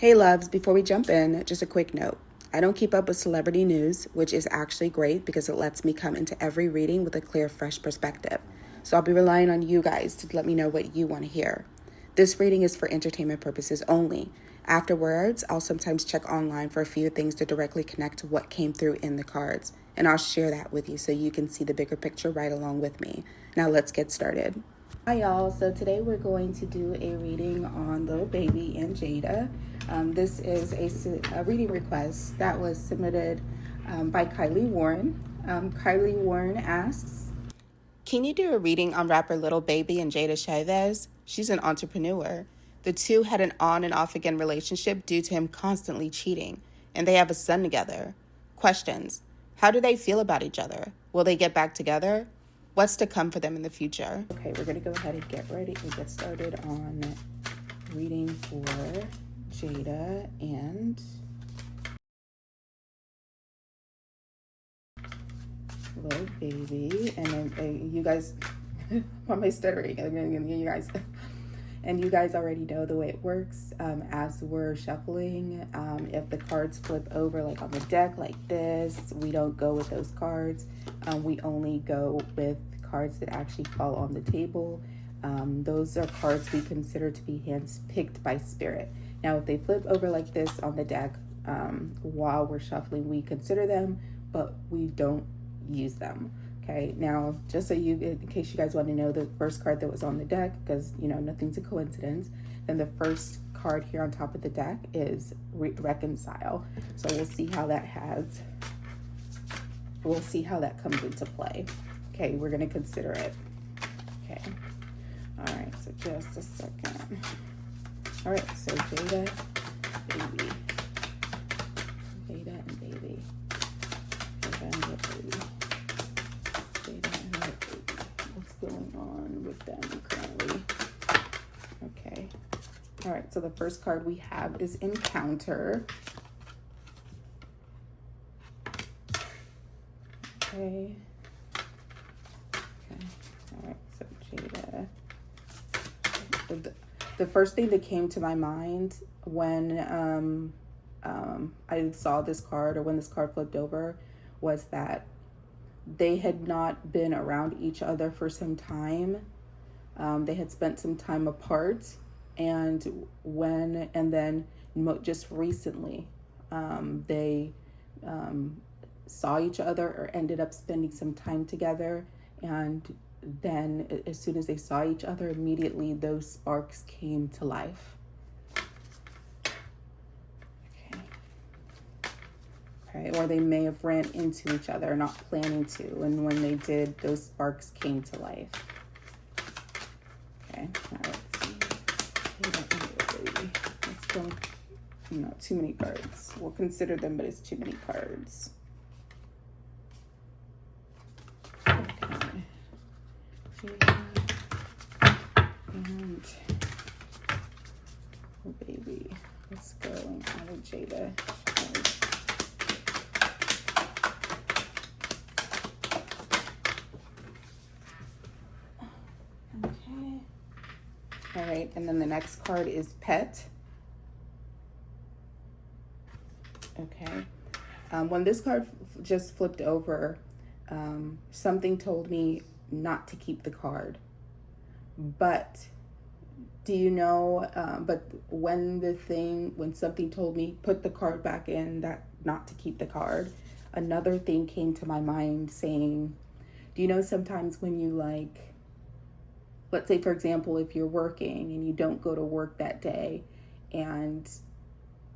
Hey loves, before we jump in, just a quick note. I don't keep up with celebrity news, which is actually great because it lets me come into every reading with a clear, fresh perspective. So I'll be relying on you guys to let me know what you want to hear. This reading is for entertainment purposes only. Afterwards, I'll sometimes check online for a few things to directly connect to what came through in the cards, and I'll share that with you so you can see the bigger picture right along with me. Now let's get started. Hi y'all, so today we're going to do a reading on Lil Baby and Jada. This is a reading request that was submitted by Kylie Warren. Kylie Warren asks, can you do a reading on rapper Lil Baby and Jada Chavez? She's an entrepreneur. The two had an on and off again relationship due to him constantly cheating, and they have a son together. Questions: how do they feel about each other? Will they get back together? What's to come for them in the future? Okay, we're going to go ahead and get ready and get started on reading for Jada and Lil Baby. And then you guys, why am I stuttering? You guys already know the way it works. As we're shuffling, if the cards flip over like on the deck like this, we don't go with those cards. We only go with cards that actually fall on the table. Those are cards we consider to be hand-picked by spirit. Now, if they flip over like this on the deck while we're shuffling, we consider them, but we don't use them. Okay, now just so in case you guys want to know, the first card that was on the deck, because nothing's a coincidence, then the first card here on top of the deck is reconcile. So we'll see how that comes into play. Okay, we're gonna consider it. Okay, all right, so just a second. All right, so Jada, Baby. Jada and Baby. Jada and Lil Baby. Jada and Lil Baby. What's going on with them currently? Okay. All right, so the first card we have is Encounter. Okay. All right, so Jada. The first thing that came to my mind when I saw this card, or when this card flipped over, was that they had not been around each other for some time. They had spent some time apart, and then just recently, they saw each other or ended up spending some time together, and then as soon as they saw each other, immediately those sparks came to life. Okay, or they may have ran into each other, not planning to, and when they did, those sparks came to life. Okay, now let's see. Let's go. Not too many cards. We'll consider them, but it's too many cards. Okay. Jada and Lil Baby. Let's go out of Jada. Okay. All right, and then the next card is Pet. Okay. When this card just flipped over, something told me not to keep the card. But do you know, but when something told me put the card back in, that not to keep the card, another thing came to my mind saying, do you know sometimes when you let's say for example, if you're working and you don't go to work that day, and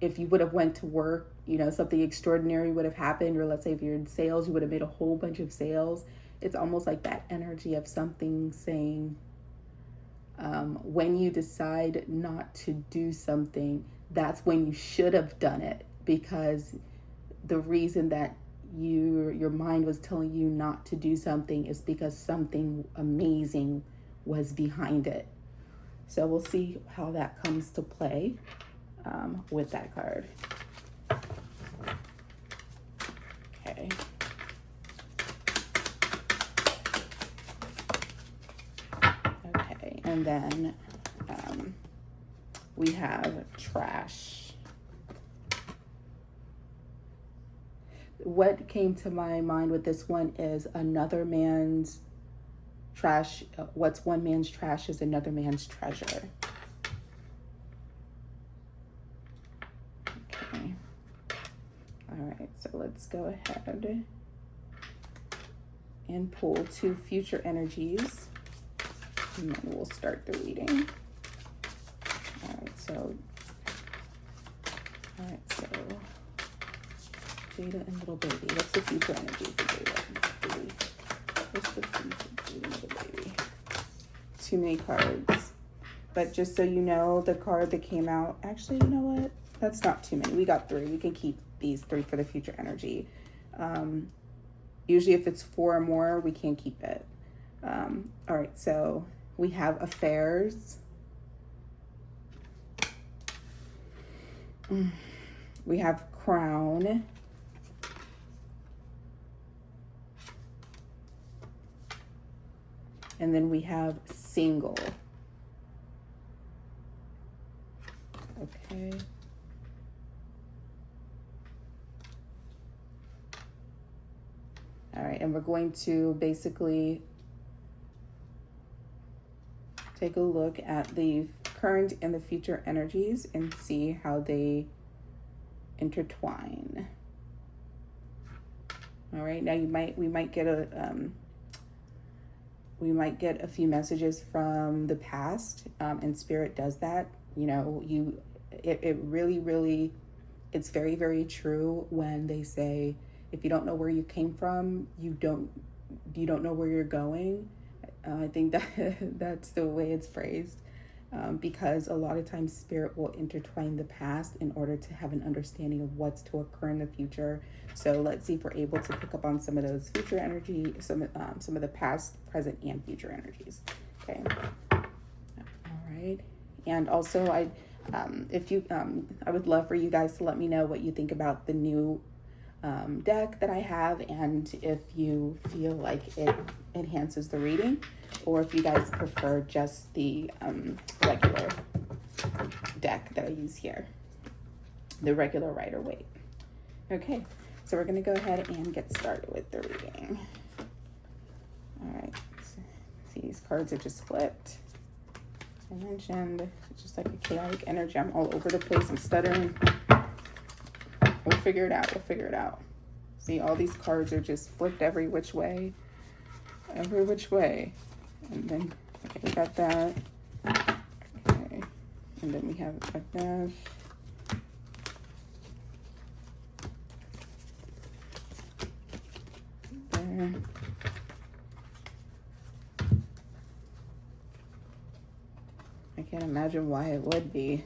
if you would have went to work, something extraordinary would have happened, or let's say if you're in sales, you would have made a whole bunch of sales. It's almost like that energy of something saying, when you decide not to do something, that's when you should have done it, because the reason that your mind was telling you not to do something is because something amazing was behind it. So we'll see how that comes to play with that card. Okay. Okay, and then we have Trash. what came to my mind with this one is another man's trash. What's one man's trash is another man's treasure. Okay. All right, so let's go ahead and pull 2 future energies, and then we'll start the reading. All right, so Jada and Lil Baby. What's the future energy for Jada? What's the future Jada and Lil Baby? Too many cards. But just so you know, the card that came out, actually, you know what? That's not too many. We got 3. We can keep these 3 for the future energy. Usually if it's 4 or more, we can't keep it. All right, so we have affairs. We have crown. And then we have single. Okay. All right, and we're going to basically take a look at the current and the future energies and see how they intertwine. All right, now we might get a few messages from the past, and Spirit does that. You know, it really, it's very, very true when they say, if you don't know where you came from, you don't know where you're going. I think that's the way it's phrased, because a lot of times Spirit will intertwine the past in order to have an understanding of what's to occur in the future. So let's see if we're able to pick up on some of those future energy, some of the past, present, and future energies. Okay. All right. And also, I would love for you guys to let me know what you think about the new deck that I have, and if you feel like it enhances the reading, or if you guys prefer just the regular deck that I use here, the regular Rider-Waite. Okay, so we're going to go ahead and get started with the reading. All right, so, see, these cards are just flipped. As I mentioned, it's just like a chaotic energy. I'm all over the place. I'm stuttering. We'll figure it out. We'll figure it out. See, all these cards are just flipped every which way. Every which way. And then, okay, we got that. Okay. And then we have like that. There. I can't imagine why it would be.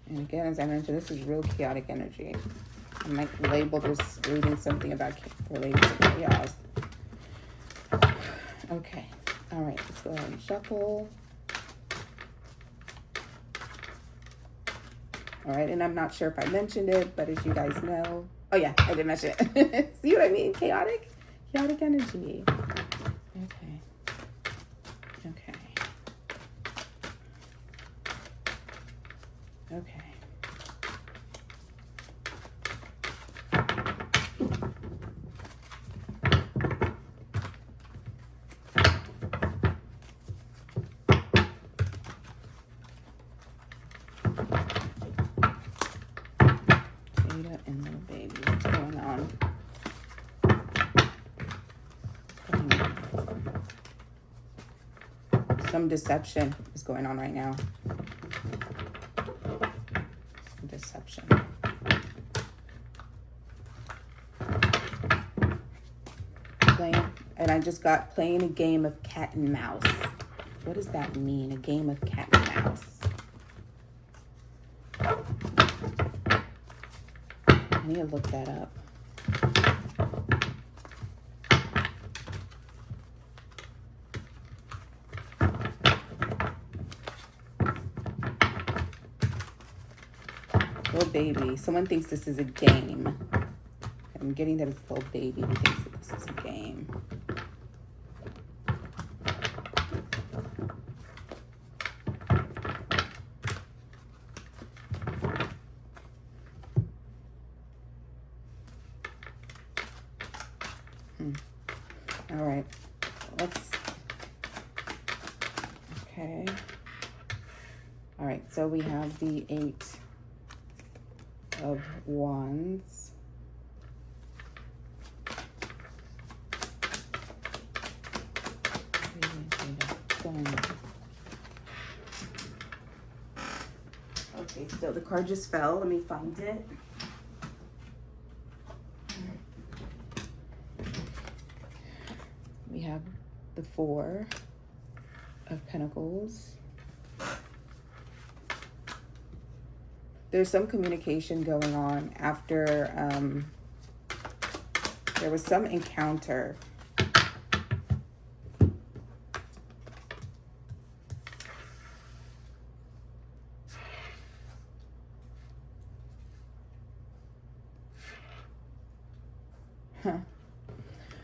And again, as I mentioned, this is real chaotic energy. I might label this reading something about related to chaos. Okay. All right. Let's go ahead and shuffle. All right. And I'm not sure if I mentioned it, but as you guys know, oh yeah, I did mention it. See what I mean? Chaotic energy. Okay. Okay. Okay. Jada and Lil Baby, what's going on? Some deception is going on right now. Some deception. And I just got playing a game of cat and mouse. What does that mean? A game of cat and mouse. I need to look that up. Lil Baby. Someone thinks this is a game. I'm getting that it's Lil Baby who thinks that this is a game. All right. Let's... Okay. All right. So we have the 8 of Wands. Okay, so the card just fell. Let me find it. We have the 4 of Pentacles. There's some communication going on after there was some encounter.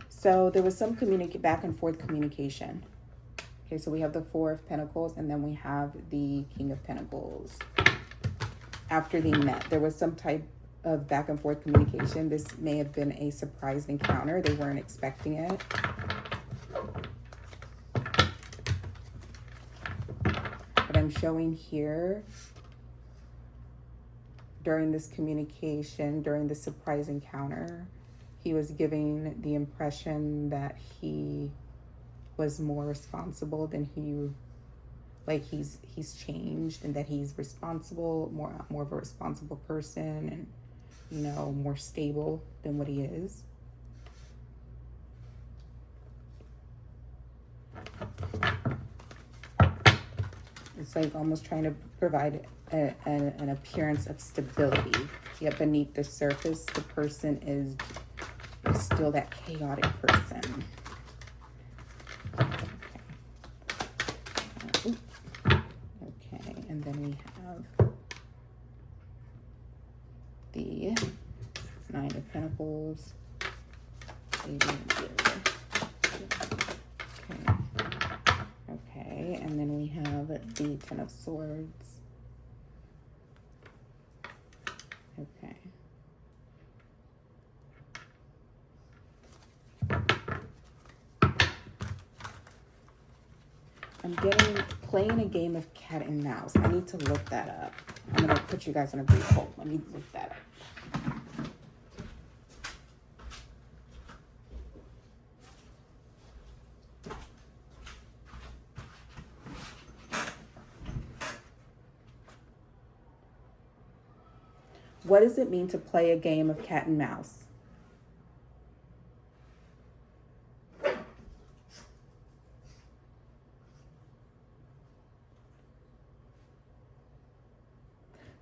So there was some back and forth communication. Okay, so we have the 4 of Pentacles, and then we have the King of Pentacles. After they met, there was some type of back and forth communication. This may have been a surprise encounter. They weren't expecting it. But I'm showing here, during this communication, during the surprise encounter, he was giving the impression that he was more responsible than he, like he's changed, and that he's responsible, more of a responsible person, and, you know, more stable than what he is. It's like almost trying to provide an appearance of stability. Yet beneath the surface, the person is still that chaotic person. Okay, and then we have the 9 of Pentacles. Okay, and then we have the 10 of Swords. Okay. I'm playing a game of cat and mouse. I need to look that up. I'm gonna put you guys on a brief hold. Let me look that up. What does it mean to play a game of cat and mouse?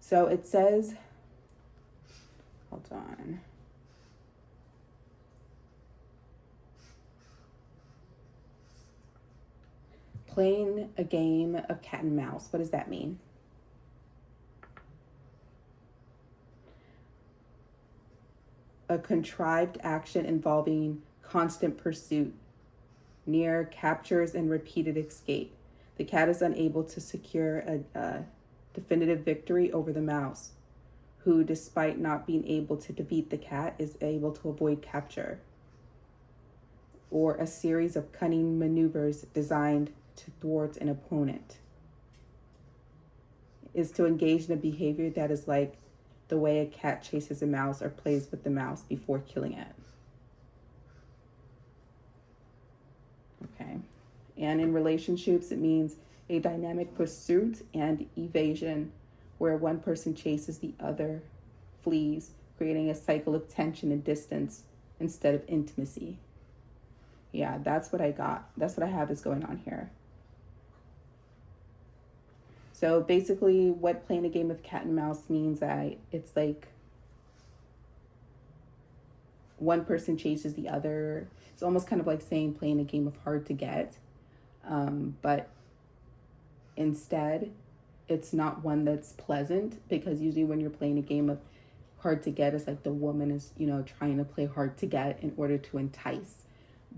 So it says, hold on. Playing a game of cat and mouse. What does that mean? A contrived action involving constant pursuit, near captures and repeated escape. The cat is unable to secure a definitive victory over the mouse, who, despite not being able to defeat the cat, is able to avoid capture. Or a series of cunning maneuvers designed to thwart an opponent. Is to engage in a behavior that is like the way a cat chases a mouse or plays with the mouse before killing it. Okay. And in relationships, it means a dynamic pursuit and evasion where one person chases the other, flees, creating a cycle of tension and distance instead of intimacy. Yeah, that's what I got. That's what I have is going on here. So basically what playing a game of cat and mouse means, it's like one person chases the other. It's almost kind of like saying playing a game of hard to get. But instead, it's not one that's pleasant, because usually when you're playing a game of hard to get, it's like the woman is, you know, trying to play hard to get in order to entice.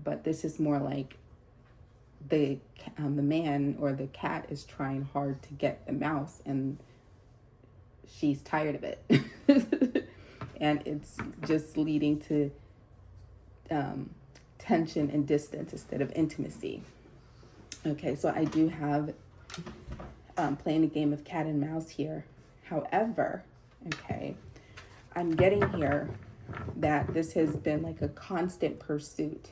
But this is more like the man or the cat is trying hard to get the mouse, and she's tired of it. And it's just leading to attention and distance instead of intimacy. Okay, so I do have playing a game of cat and mouse here. However, okay, I'm getting here that this has been like a constant pursuit.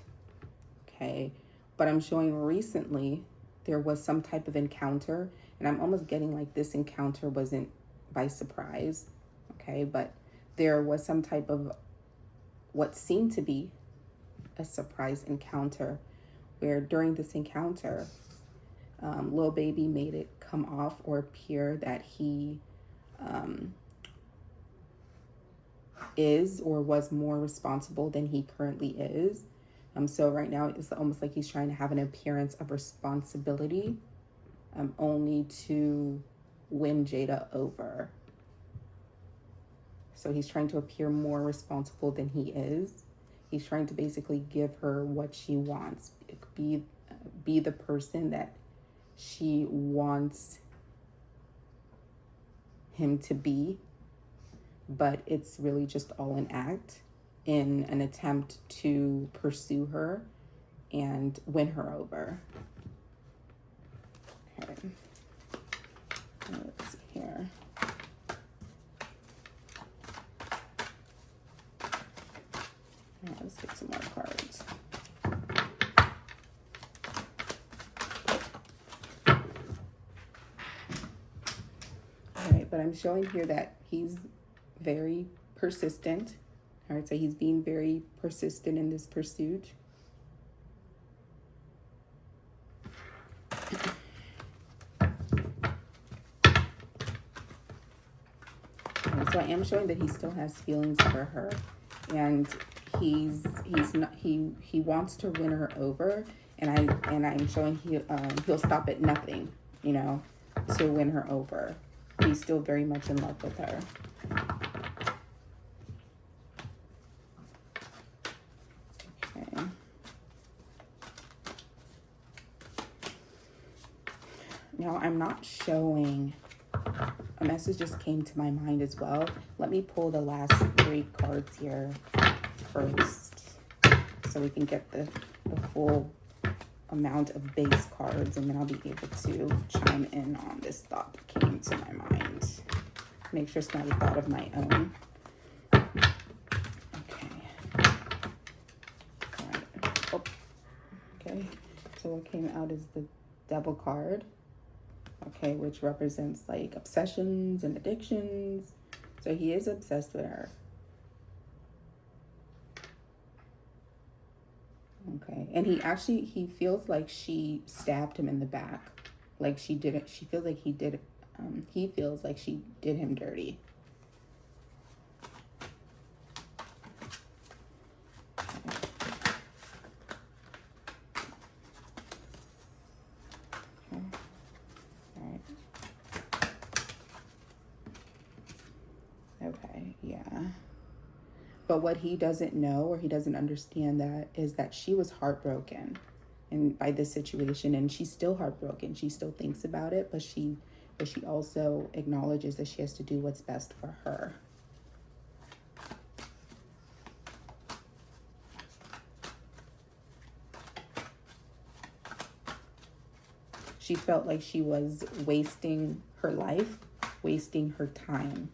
Okay, but I'm showing recently there was some type of encounter, and I'm almost getting like this encounter wasn't by surprise. Okay, but there was some type of what seemed to be a surprise encounter where during this encounter, Lil Baby made it come off or appear that he is or was more responsible than he currently is. So right now it's almost like he's trying to have an appearance of responsibility, only to win Jada over. So he's trying to appear more responsible than he is. He's trying to basically give her what she wants, be the person that she wants him to be, but it's really just all an act in an attempt to pursue her and win her over. Okay, let's see here. Let's get some more cards. All right, but I'm showing here that he's very persistent. All right, so he's being very persistent in this pursuit. So I am showing that he still has feelings for her, and he's not he wants to win her over, and I'm showing he'll stop at nothing, you know, to win her over. He's still very much in love with her. Okay. Now I'm not showing. A message just came to my mind as well. Let me pull the last 3 cards here first, so we can get the full amount of base cards, and then I'll be able to chime in on this thought that came to my mind. Make sure it's not a thought of my own. Okay. All right. Oh. Okay. So what came out is the Devil card. Okay, which represents like obsessions and addictions. So he is obsessed with her. Okay, and he feels like she stabbed him in the back. Like she didn't, she feels like he did, he feels like she did him dirty. Okay, yeah. But what he doesn't know, or he doesn't understand, that is that she was heartbroken and by this situation, and she's still heartbroken. She still thinks about it, but she also acknowledges that she has to do what's best for her. She felt like she was wasting her life, wasting her time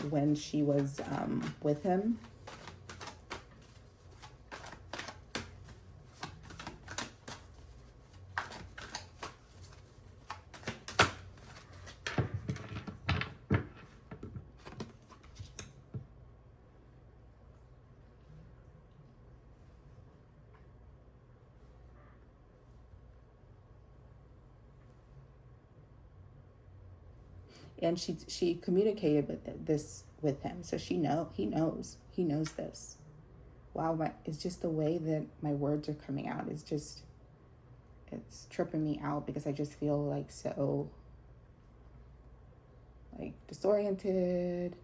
when she was with him. And she communicated with him, so he knows this. Wow, it's just the way that my words are coming out. It's tripping me out, because I just feel like so like disoriented,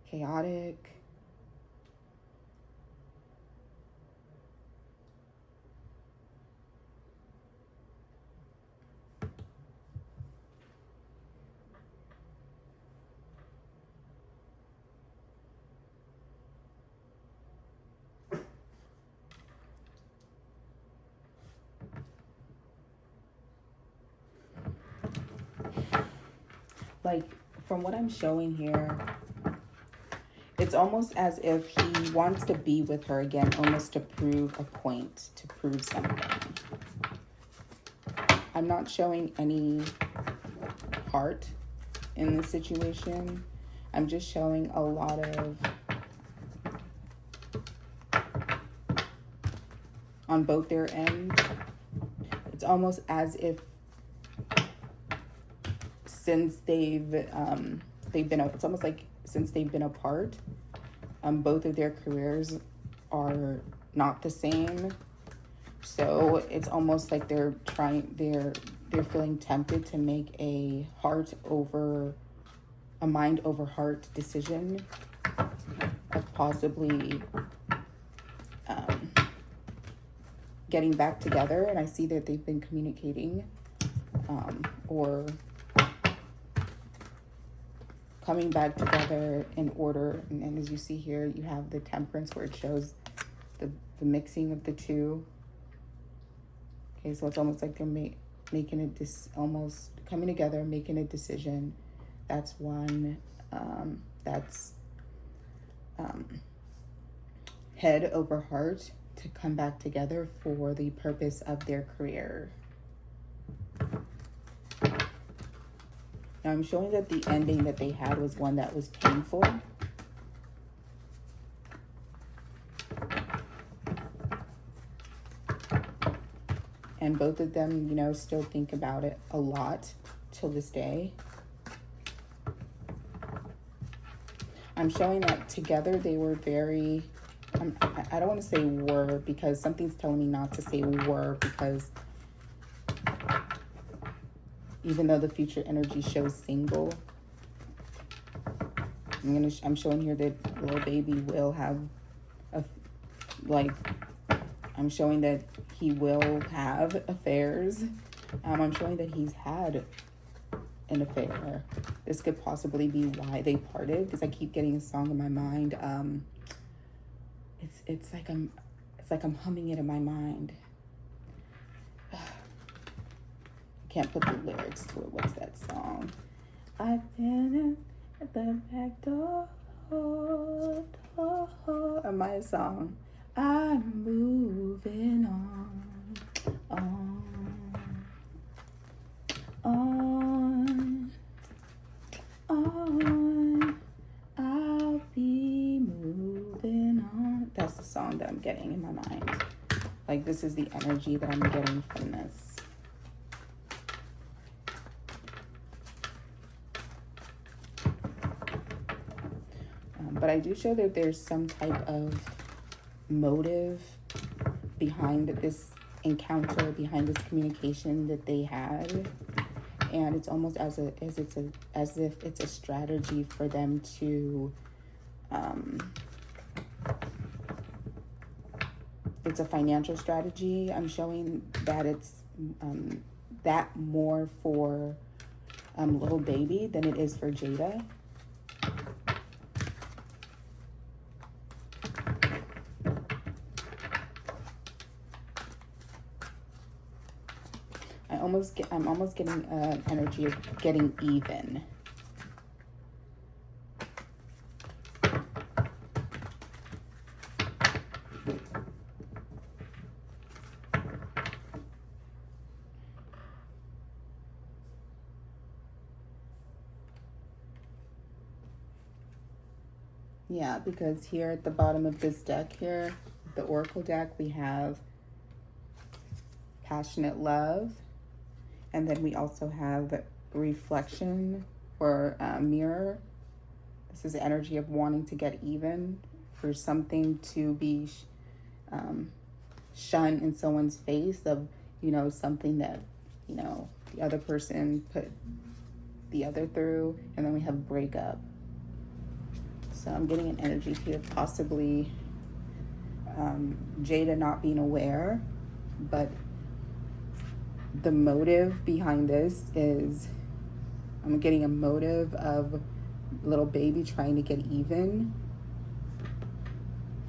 chaotic. Like, from what I'm showing here, it's almost as if he wants to be with her again, almost to prove a point, to prove something. I'm not showing any heart in this situation. I'm just showing a lot of, on both their ends, it's almost as if since they've been, it's almost like since they've been apart, both of their careers are not the same. So it's almost like they're feeling tempted to make a mind over heart decision of possibly getting back together. And I see that they've been communicating or coming back together in order. And as you see here, you have the Temperance, where it shows the mixing of the two. Okay, so it's almost like they're making almost coming together, making a decision. That's one. That's head over heart to come back together for the purpose of their career. Now I'm showing that the ending that they had was one that was painful. And both of them, you know, still think about it a lot till this day. I'm showing that together they were very, I don't want to say were, because something's telling me not to say were, because even though the future energy shows single, I'm showing here that Lil Baby will have I'm showing that he will have affairs. I'm showing that he's had an affair. This could possibly be why they parted, because I keep getting a song in my mind. It's like I'm humming it in my mind. I can't put the lyrics to it. What's that song? I've been at the back door of my song. I'm moving on. I'll be moving on. That's the song that I'm getting in my mind. Like, this is the energy that I'm getting from this. But I do show that there's some type of motive behind this encounter, behind this communication that they had, and it's almost as if it's a strategy for them to it's a financial strategy. I'm showing that it's that more for Lil Baby than it is for Jada. I'm almost getting an energy of getting even. Yeah, because here at the bottom of this deck here, the Oracle deck, we have passionate love. And then we also have reflection or mirror. This is the energy of wanting to get even, for something to be shunned in someone's face, of, you know, something that, you know, the other person put the other through. And then we have breakup. So I'm getting an energy here, possibly Jada not being aware, but the motive behind this is, I'm getting a motive of Lil Baby trying to get even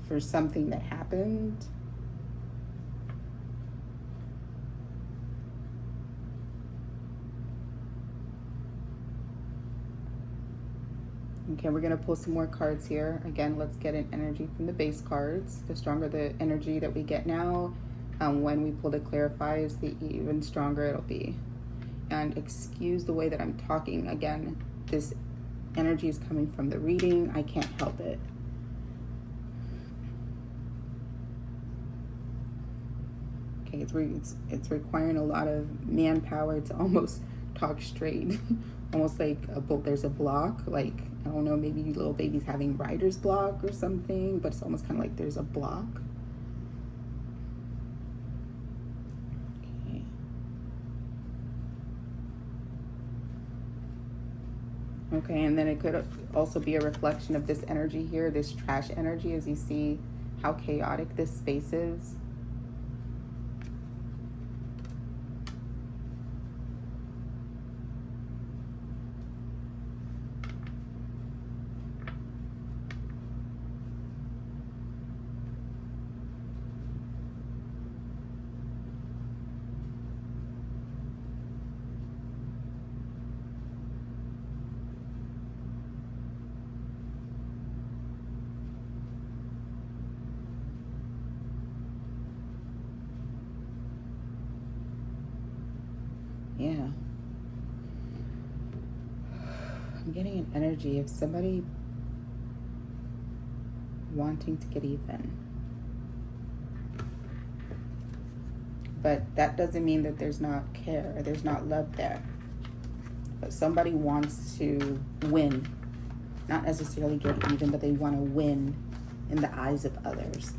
for something that happened. Okay, we're going to pull some more cards here. Again, let's get an energy from the base cards. The stronger the energy that we get now, when we pull the clarifiers, the even stronger it'll be. And excuse the way that I'm talking. Again, this energy is coming from the reading. I can't help it. Okay, it's requiring a lot of manpower to almost talk straight. Almost like there's a block, like, I don't know, maybe Lil Baby's having writer's block or something, but it's almost kind of like there's a block. Okay. Okay, and then it could also be a reflection of this energy here, this trash energy, as you see how chaotic this space is. Yeah. I'm getting an energy of somebody wanting to get even. But that doesn't mean that there's not care, or there's not love there. But somebody wants to win. Not necessarily get even, but they want to win in the eyes of others.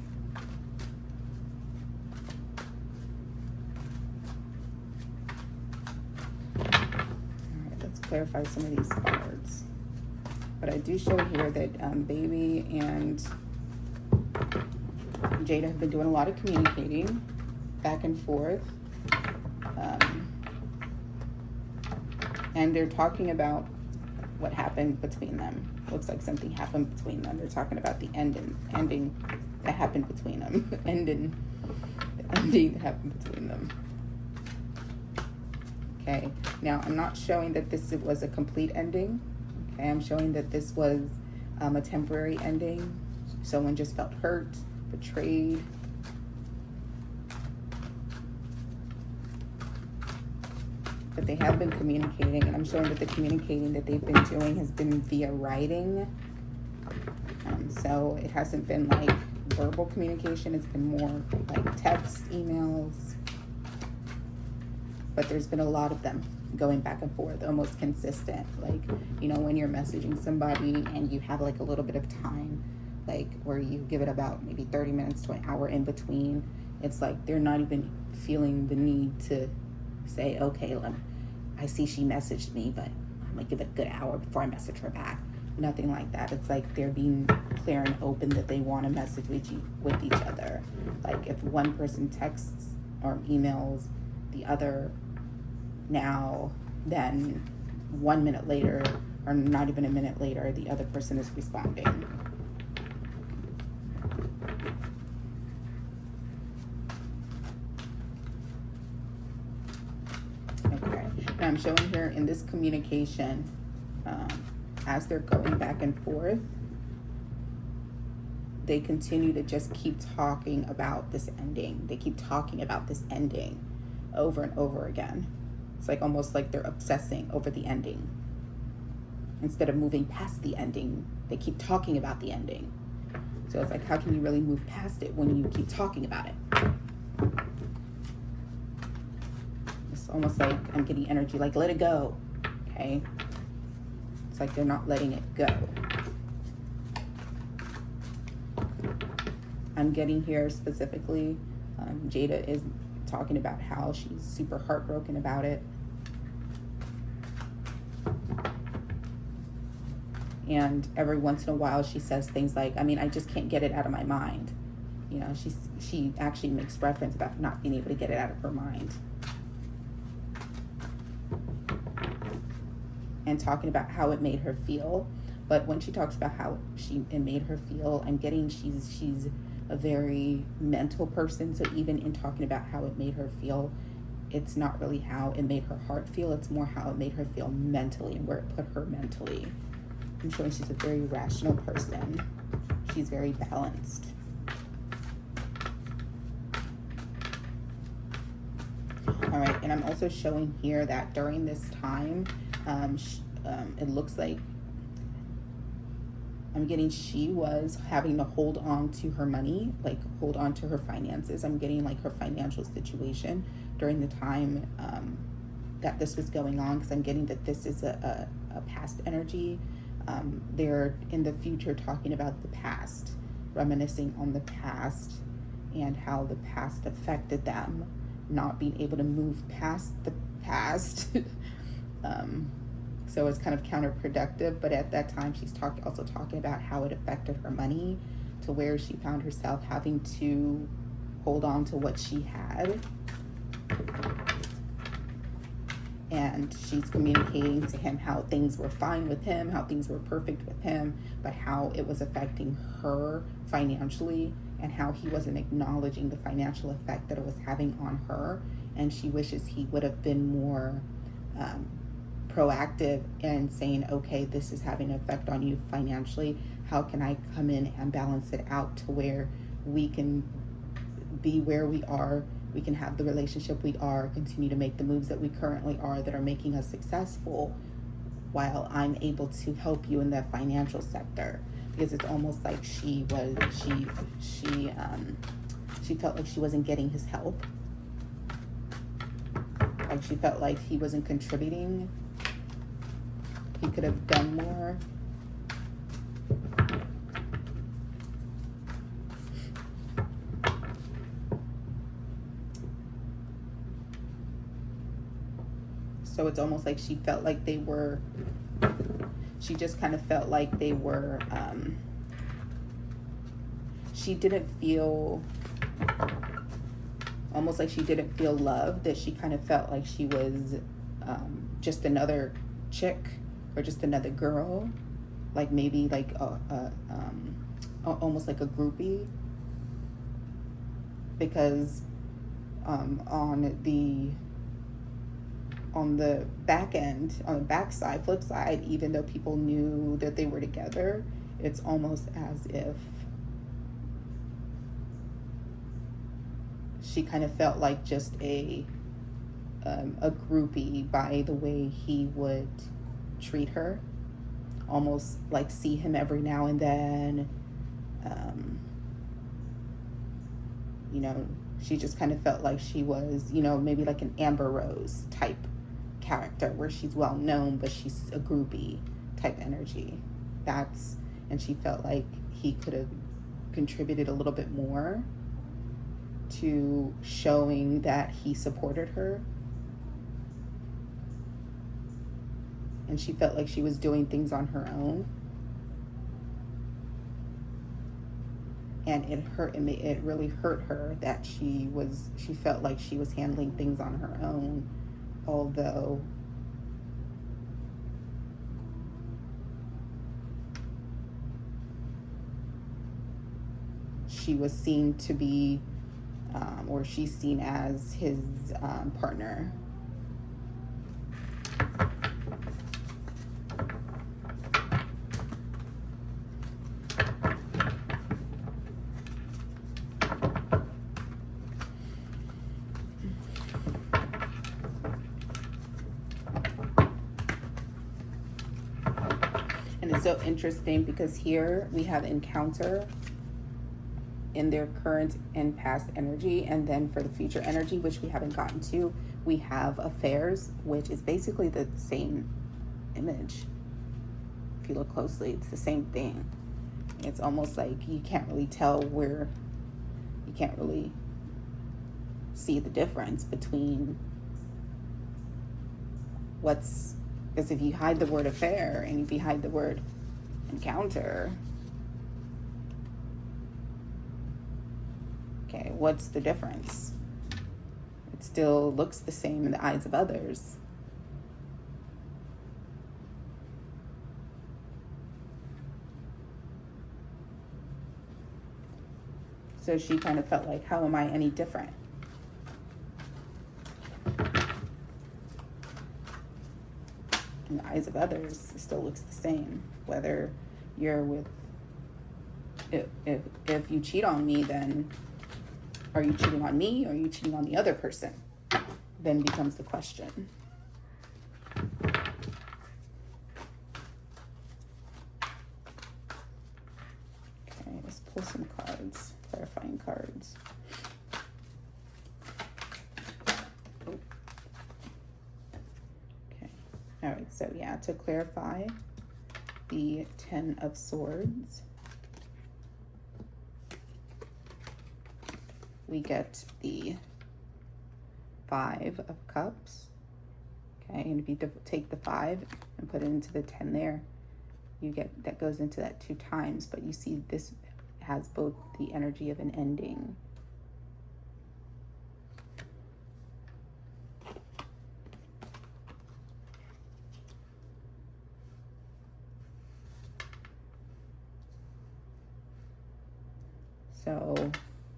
Clarify some of these cards. But I do show here that Baby and Jada have been doing a lot of communicating back and forth. And they're talking about what happened between them. Looks like something happened between them. They're talking about the ending that happened between them. The ending that happened between them. Okay, now I'm not showing that this was a complete ending. Okay, I'm showing that this was a temporary ending. Someone just felt hurt, betrayed. But they have been communicating, and I'm showing that the communicating that they've been doing has been via writing. So it hasn't been like verbal communication, it's been more like text, emails. But there's been a lot of them going back and forth, almost consistent. Like, you know, when you're messaging somebody and you have like a little bit of time, like where you give it about maybe 30 minutes to an hour in between, it's like they're not even feeling the need to say, okay, I see she messaged me, but I'm gonna give it a good hour before I message her back. Nothing like that. It's like they're being clear and open that they want to message with each other. Like if one person texts or emails the other now, then 1 minute later, or not even a minute later, the other person is responding. Okay, now I'm showing here in this communication, as they're going back and forth, they continue to just keep talking about this ending. They keep talking about this ending over and over again. It's like almost like they're obsessing over the ending. Instead of moving past the ending, they keep talking about the ending. So it's like, how can you really move past it when you keep talking about it? It's almost like I'm getting energy, like let it go, okay? It's like they're not letting it go. I'm getting here specifically, Jada is talking about how she's super heartbroken about it. And every once in a while she says things like, I mean, I just can't get it out of my mind. You know, she actually makes reference about not being able to get it out of her mind. And talking about how it made her feel. But when she talks about how it made her feel, I'm getting she's a very mental person. So even in talking about how it made her feel, it's not really how it made her heart feel. It's more how it made her feel mentally and where it put her mentally. I'm showing she's a very rational person. She's very balanced. All right, and I'm also showing here that during this time, it looks like I'm getting she was having to hold on to her money, like hold on to her finances. I'm getting like her financial situation during the time that this was going on, because I'm getting that this is a past energy. They're in the future talking about the past, reminiscing on the past and how the past affected them, not being able to move past the past. So it's kind of counterproductive, but at that time she's also talking about how it affected her money, to where she found herself having to hold on to what she had. And she's communicating to him how things were fine with him, how things were perfect with him, but how it was affecting her financially, and how he wasn't acknowledging the financial effect that it was having on her. And she wishes he would have been more proactive in saying, okay, this is having an effect on you financially. How can I come in and balance it out to where we can be where we are, we can have the relationship we are, continue to make the moves that we currently are that are making us successful, while I'm able to help you in the financial sector. Because it's almost like she felt like she wasn't getting his help. Like she felt like he wasn't contributing. He could have done more. So it's almost like she felt like they were, she just kind of felt like they were, she didn't feel, almost like she didn't feel loved, that she kind of felt like she was just another chick, or just another girl, like maybe like almost like a groupie, because on the back end, on the back side, flip side, even though people knew that they were together, it's almost as if she kind of felt like just a groupie by the way he would treat her, almost like see him every now and then. You know, she just kind of felt like she was, you know, maybe like an Amber Rose type character, where she's well known, but she's a groupie type energy. And she felt like he could have contributed a little bit more to showing that he supported her. And she felt like she was doing things on her own. And it really hurt her that she felt like she was handling things on her own, although she was seen to be, or she's seen as his partner. And it's so interesting because here we have encounter in their current and past energy, and then for the future energy, which we haven't gotten to, we have affairs, which is basically the same image. If you look closely, it's the same thing. It's almost like you can't really tell where, you can't really see the difference between what's, because if you hide the word affair and if you hide the word encounter, okay, what's the difference? It still looks the same in the eyes of others. So she kind of felt like, how am I any different? in the eyes of others, it still looks the same. Whether you're with, if you cheat on me, then are you cheating on me or are you cheating on the other person? Then becomes the question. Okay, let's pull some cards, clarifying cards. Okay, all right, so yeah, to clarify, the 10 of Swords. We get the 5 of Cups. Okay, and if you take the 5 and put it into the 10 there, you get, that goes into that 2 times, but you see this has both the energy of an ending. So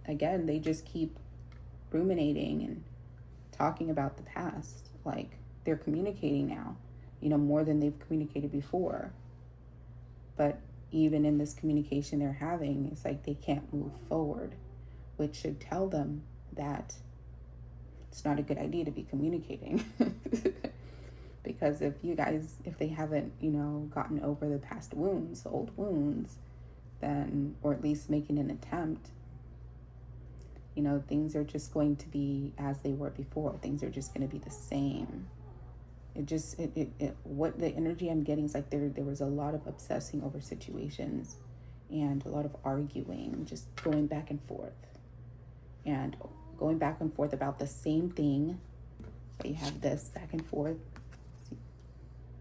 again, they just keep ruminating and talking about the past. Like, they're communicating now, you know, more than they've communicated before. But even in this communication they're having, it's like they can't move forward, which should tell them that it's not a good idea to be communicating. Because if they haven't, you know, gotten over the past wounds, the old wounds, then, or at least making an attempt, you know, things are just going to be as they were before. Things are just going to be the same. What the energy I'm getting is like there was a lot of obsessing over situations and a lot of arguing, just going back and forth about the same thing. So you have this back and forth. See,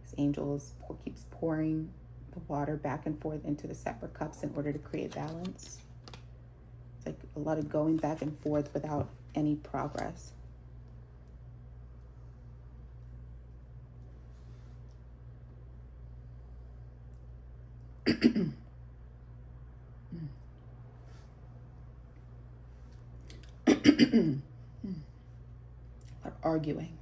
this angel keeps pouring the water back and forth into the separate cups in order to create balance. It's like a lot of going back and forth without any progress. Arguing.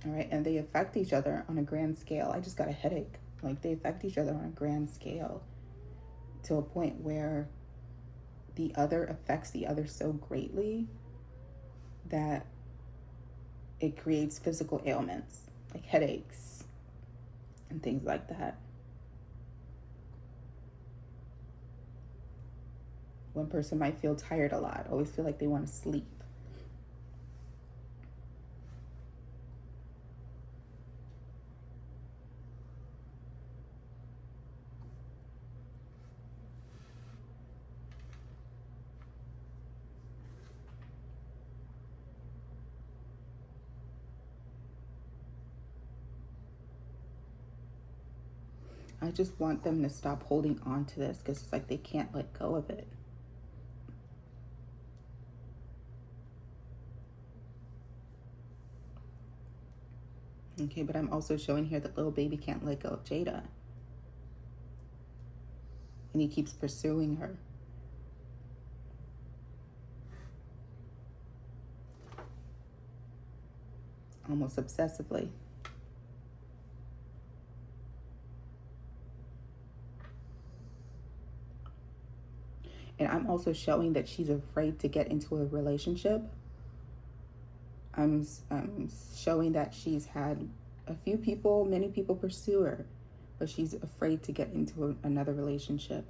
All right, and they affect each other on a grand scale. I just got a headache. Like, they affect each other on a grand scale to a point where the other affects the other so greatly that it creates physical ailments, like headaches and things like that. One person might feel tired a lot, always feel like they want to sleep. I just want them to stop holding on to this because it's like they can't let go of it. Okay, but I'm also showing here that Lil Baby can't let go of Jada. And he keeps pursuing her. Almost obsessively. And I'm also showing that she's afraid to get into a relationship. I'm showing that she's had many people pursue her, but she's afraid to get into another relationship.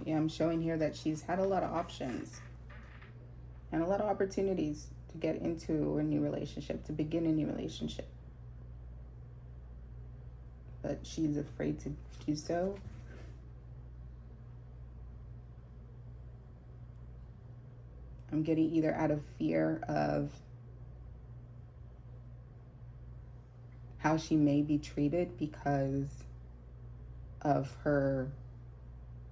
Yeah, I'm showing here that she's had a lot of options and a lot of opportunities to get into a new relationship, to begin a new relationship. but she's afraid to do so. I'm getting either out of fear of how she may be treated because of her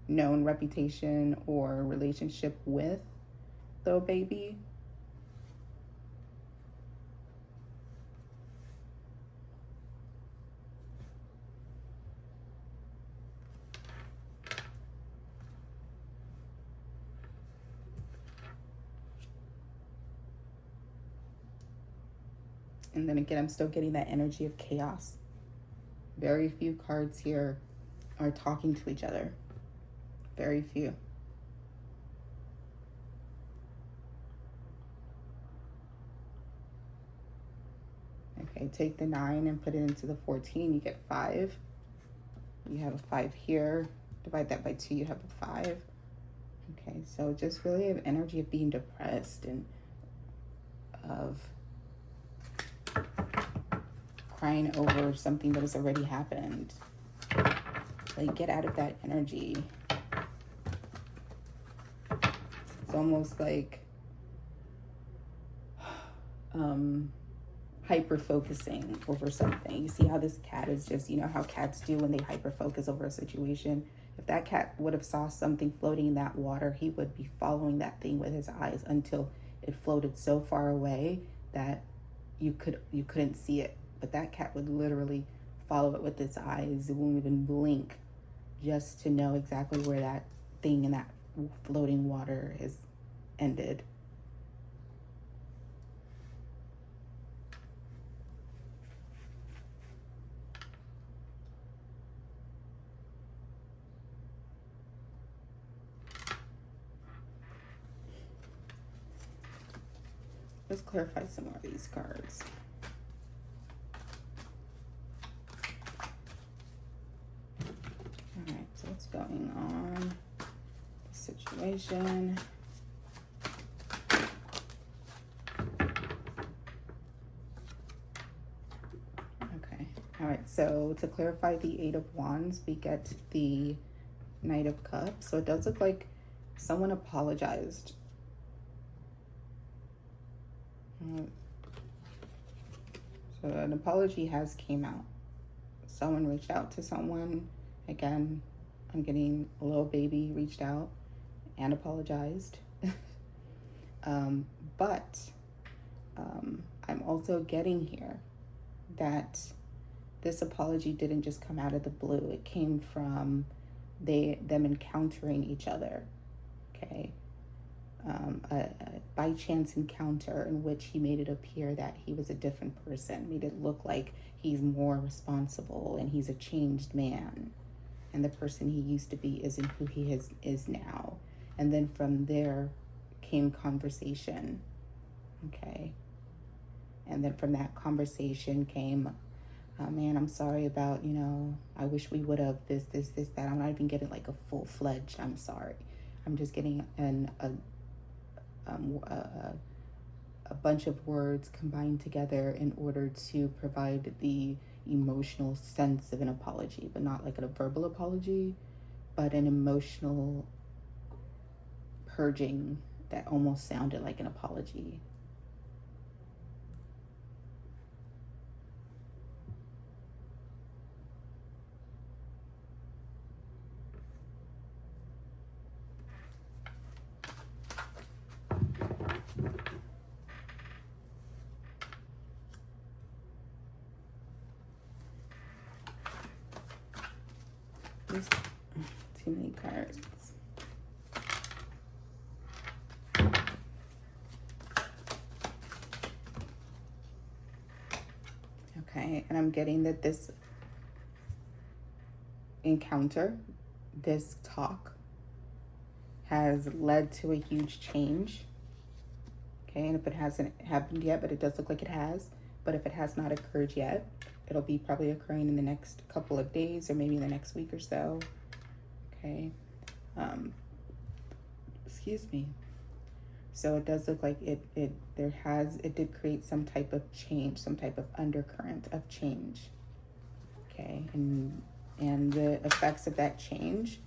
known reputation or relationship with Lil Baby. And then again, I'm still getting that energy of chaos. Very few cards here are talking to each other. Very few. Okay, take the 9 and put it into the 14. You get 5. You have a 5 here. Divide that by 2, you have a 5. Okay, so just really have energy of being depressed and of crying over something that has already happened. Like, get out of that energy. It's almost like hyper focusing over something. You see how this cat is just, you know how cats do when they hyper focus over a situation. If that cat would have saw something floating in that water, he would be following that thing with his eyes until it floated so far away that you couldn't see it. But that cat would literally follow it with its eyes. It won't even blink, just to know exactly where that thing in that floating water is ended. Let's clarify some more of these cards. All right, so what's going on? The situation. Okay, all right, so to clarify the 8 of Wands, we get the Knight of Cups. So it does look like someone apologized. So an apology has came out. Someone reached out to someone. Again, I'm getting Lil Baby reached out and apologized. But I'm also getting here that this apology didn't just come out of the blue. It came from them encountering each other. Okay. A by chance encounter in which he made it appear that he was a different person, made it look like he's more responsible and he's a changed man, and the person he used to be isn't who he is now. And then from there came conversation. Okay. And then from that conversation came, man, I'm sorry about, I wish we would have this, that. I'm not even getting like a full-fledged I'm sorry. I'm just getting a bunch of words combined together in order to provide the emotional sense of an apology, but not like a verbal apology, but an emotional purging that almost sounded like an apology. There's too many cards. Okay, and I'm getting that this encounter, this talk, has led to a huge change. Okay, and if it hasn't happened yet, but it does look like it has, but if it has not occurred yet, it'll be probably occurring in the next couple of days or maybe in the next week or so. Okay. Excuse me. So it does look like it did create some type of change, some type of undercurrent of change. Okay, and the effects of that change,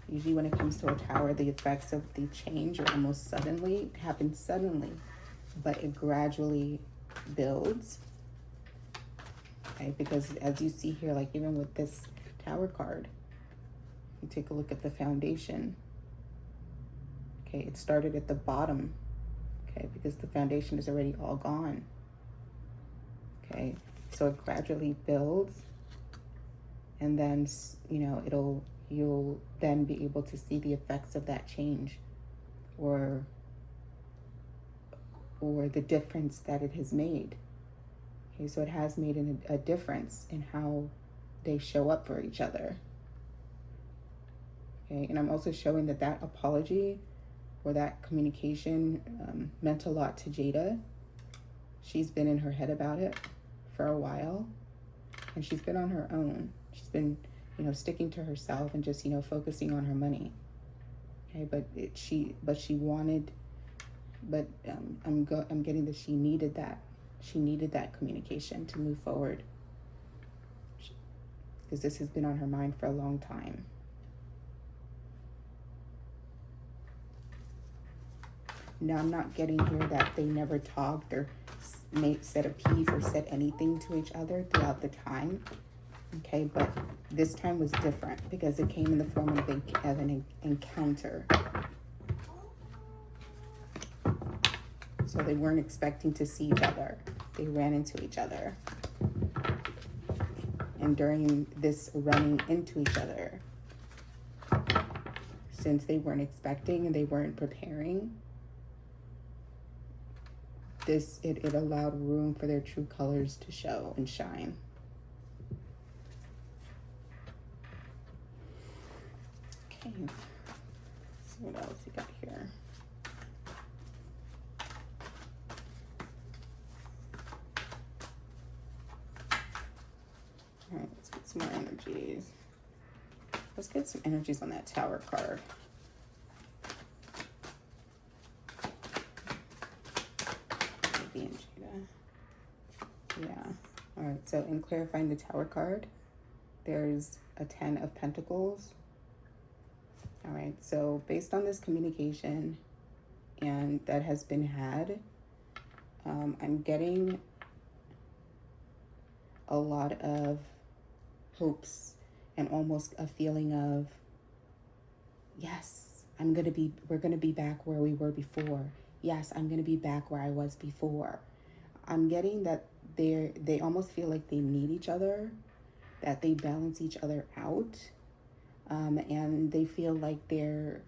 usually when it comes to a tower, the effects of the change are almost suddenly, it happens suddenly, but it gradually builds. Okay, because as you see here, like even with this tower card, you take a look at the foundation. Okay, it started at the bottom, okay, because the foundation is already all gone. Okay, so it gradually builds, and then, you know, you'll then be able to see the effects of that change, or the difference that it has made. Okay, so it has made a difference in how they show up for each other. Okay, and I'm also showing that that apology or that communication meant a lot to Jada. She's been in her head about it for a while, and she's been on her own. She's been, you know, sticking to herself and just, you know, focusing on her money. Okay, I'm getting that she needed that. She needed that communication to move forward, because this has been on her mind for a long time. Now, I'm not getting here that they never talked or said a piece or said anything to each other throughout the time. Okay, but this time was different because it came in the form of an encounter. So they weren't expecting to see each other. They ran into each other. And during this running into each other, since they weren't expecting and they weren't preparing, it allowed room for their true colors to show and shine. Okay, so what else we got here? All right, let's get some more energies. Let's get some energies on that Tower card. Baby and Jada. Yeah. All right, so in clarifying the Tower card, there's a 10 of Pentacles. All right, so based on this communication and that has been had, I'm getting a lot of hopes and almost a feeling of, yes, we're gonna be back where we were before. Yes, I'm gonna be back where I was before. I'm getting that they almost feel like they need each other, that they balance each other out, and they feel like their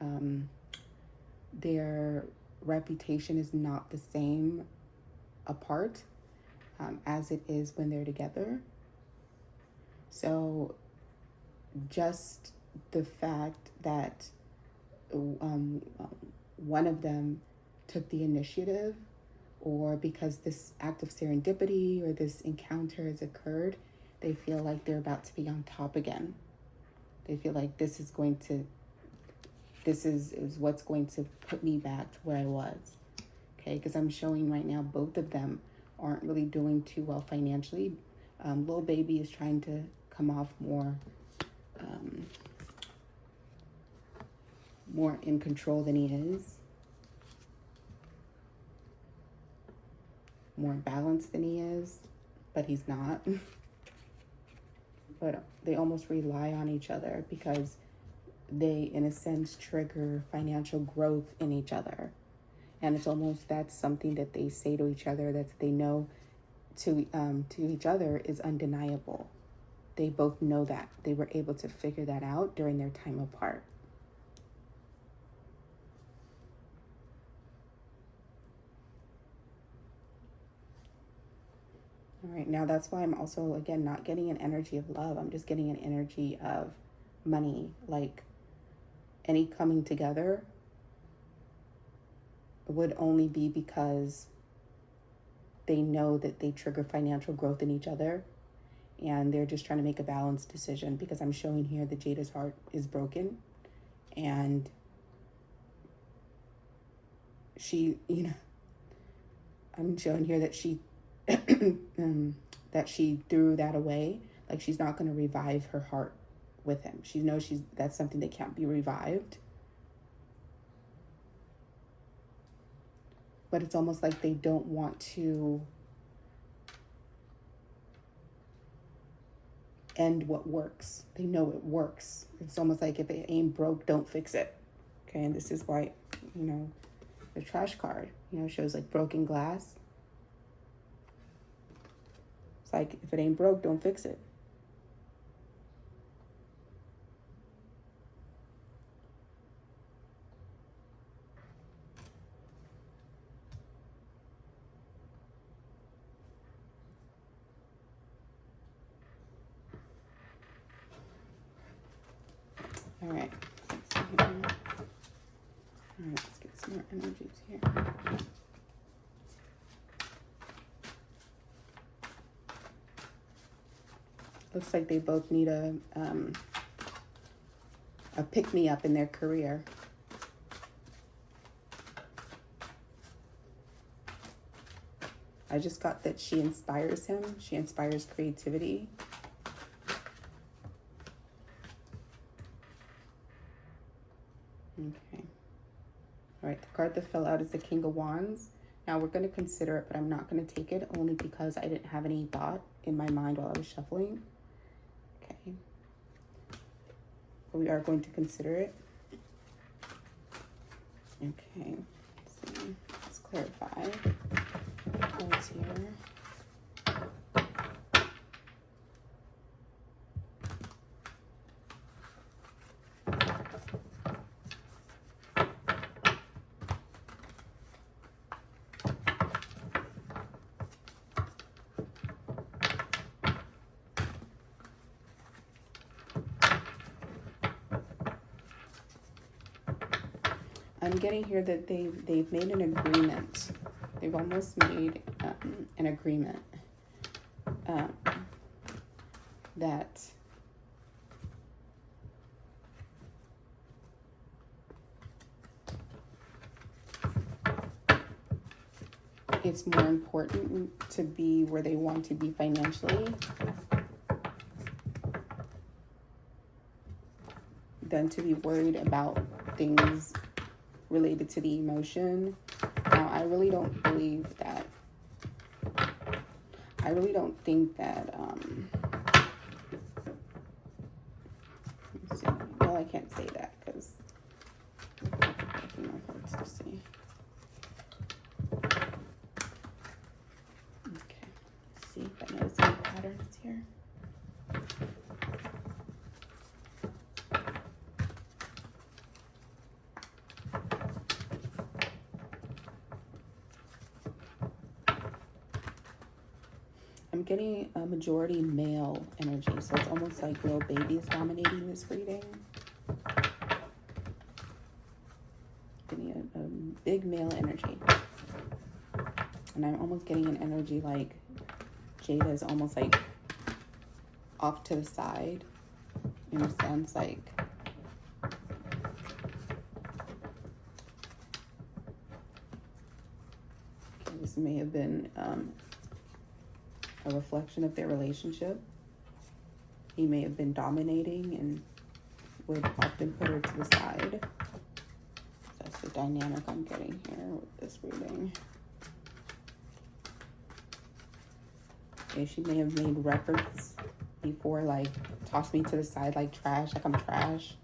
reputation is not the same apart as it is when they're together. So just the fact that one of them took the initiative, or because this act of serendipity or this encounter has occurred, they feel like they're about to be on top again. They feel like this is what's going to put me back to where I was. Okay, because I'm showing right now both of them aren't really doing too well financially. Lil Baby is trying to come off more in control than he is, more balanced than he is, but he's not. But they almost rely on each other because they, in a sense, trigger financial growth in each other. And it's almost, that's something that they say to each other that they know to each other is undeniable. They both know that. They were able to figure that out during their time apart. All right, now that's why I'm also, again, not getting an energy of love. I'm just getting an energy of money. Like any coming together would only be because they know that they trigger financial growth in each other, and they're just trying to make a balanced decision, because I'm showing here that Jada's heart is broken, and she, I'm showing here that she that she threw that away Like, she's not going to revive her heart with him. She knows that's something that can't be revived. But it's almost like they don't want to end what works. They know it works. It's almost like if it ain't broke, don't fix it. Okay, and this is why, you know, the trash card, you know, shows like broken glass. It's like, if it ain't broke, don't fix it. All right. All right, let's get some more energies here. Looks like they both need a pick-me-up in their career. I just got that she inspires him. She inspires creativity. Okay. All right, the card that fell out is the King of Wands. Now we're going to consider it, but I'm not going to take it only because I didn't have any thought in my mind while I was shuffling. Okay. But we are going to consider it. Okay. Let's see. Let's clarify. Cards here. I'm getting here that they've made an agreement. They've almost made an agreement that it's more important to be where they want to be financially than to be worried about things related to the emotion. Now, I really don't believe that. I really don't think that. Let's see. Well, I can't say that because I have to go through my cards to see. Okay. Let's see if I notice any patterns here. I'm getting a majority male energy, so it's almost like Lil Baby is dominating this reading. Getting a big male energy. And I'm almost getting an energy like Jada is almost like off to the side, in a sense, like this may have been a reflection of their relationship. He may have been dominating and would often put her to the side. That's the dynamic I'm getting here with this reading. Okay, she may have made reference before, like, toss me to the side like trash, like I'm trash.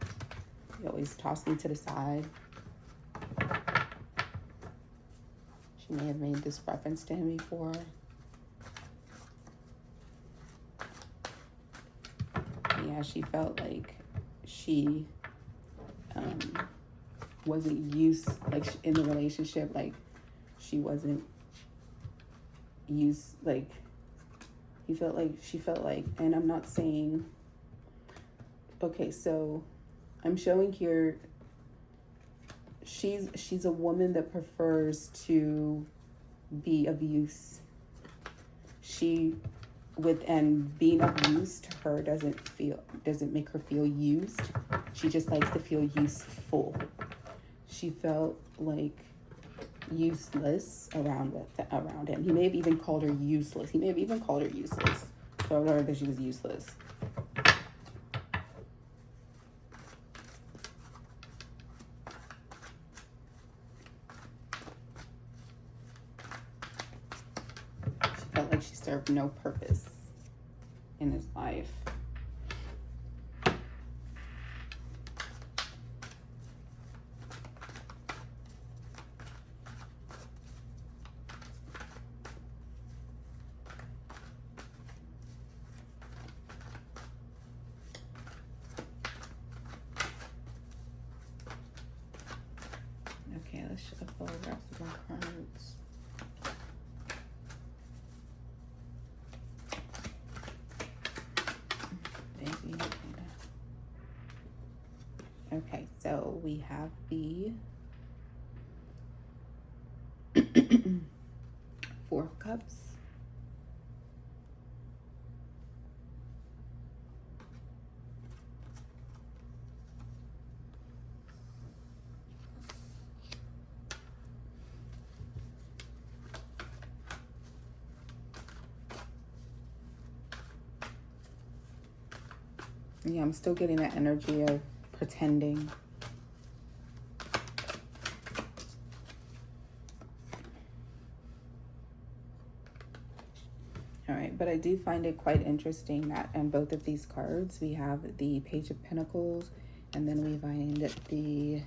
You always toss me to the side. She may have made this reference to him before. Yeah, she felt like she wasn't used, like, in the relationship, like, she wasn't used, like, she felt like, and I'm not saying, okay, so I'm showing here, she's a woman that prefers to be of use. And being of use to her doesn't make her feel used. She just likes to feel useful. She felt like useless around him. He may have even called her useless. Told her that she was useless. She felt like she served no purpose in his life. Okay, let's shuffle the rest of our cards. Baby. Okay, so we have the Four of Cups. Yeah, I'm still getting that energy of pretending. All right, but I do find it quite interesting that on both of these cards, we have the Page of Pentacles, and then we find the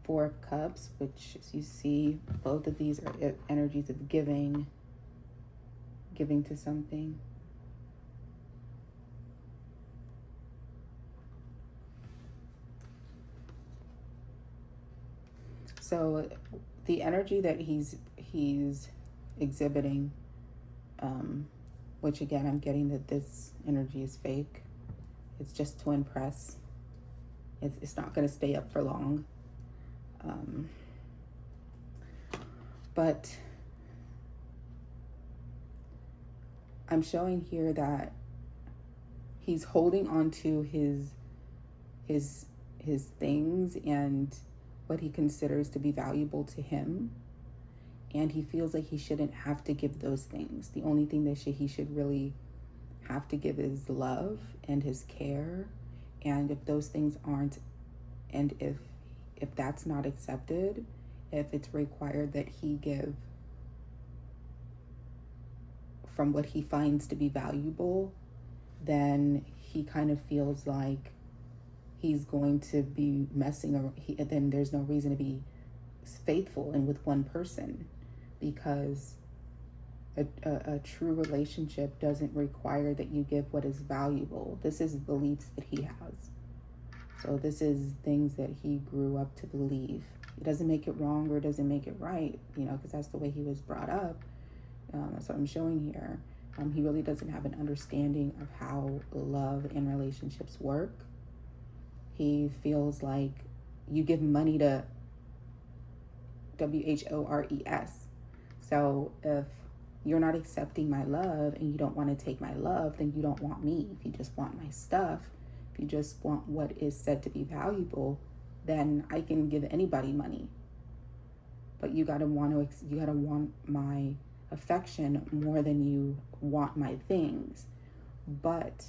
Four of Cups, which, as you see, both of these are energies of giving to something. So the energy that he's exhibiting, which again, I'm getting that this energy is fake. It's just to impress. It's not going to stay up for long. But I'm showing here that he's holding on to his things and what he considers to be valuable to him, and he feels like he shouldn't have to give those things. The only thing that he should really have to give is love and his care. And if those things aren't, and if that's not accepted, if it's required that he give from what he finds to be valuable, then he kind of feels like he's going to be messing around. Then there's no reason to be faithful and with one person, because a true relationship doesn't require that you give what is valuable. This is beliefs that he has. So this is things that he grew up to believe. It doesn't make it wrong or doesn't make it right, because that's the way he was brought up. That's what I'm showing here. He really doesn't have an understanding of how love and relationships work. He feels like you give money to WHORES. So if you're not accepting my love and you don't want to take my love, then you don't want me. If you just want my stuff, if you just want what is said to be valuable, then I can give anybody money. But you gotta want my affection more than you want my things. But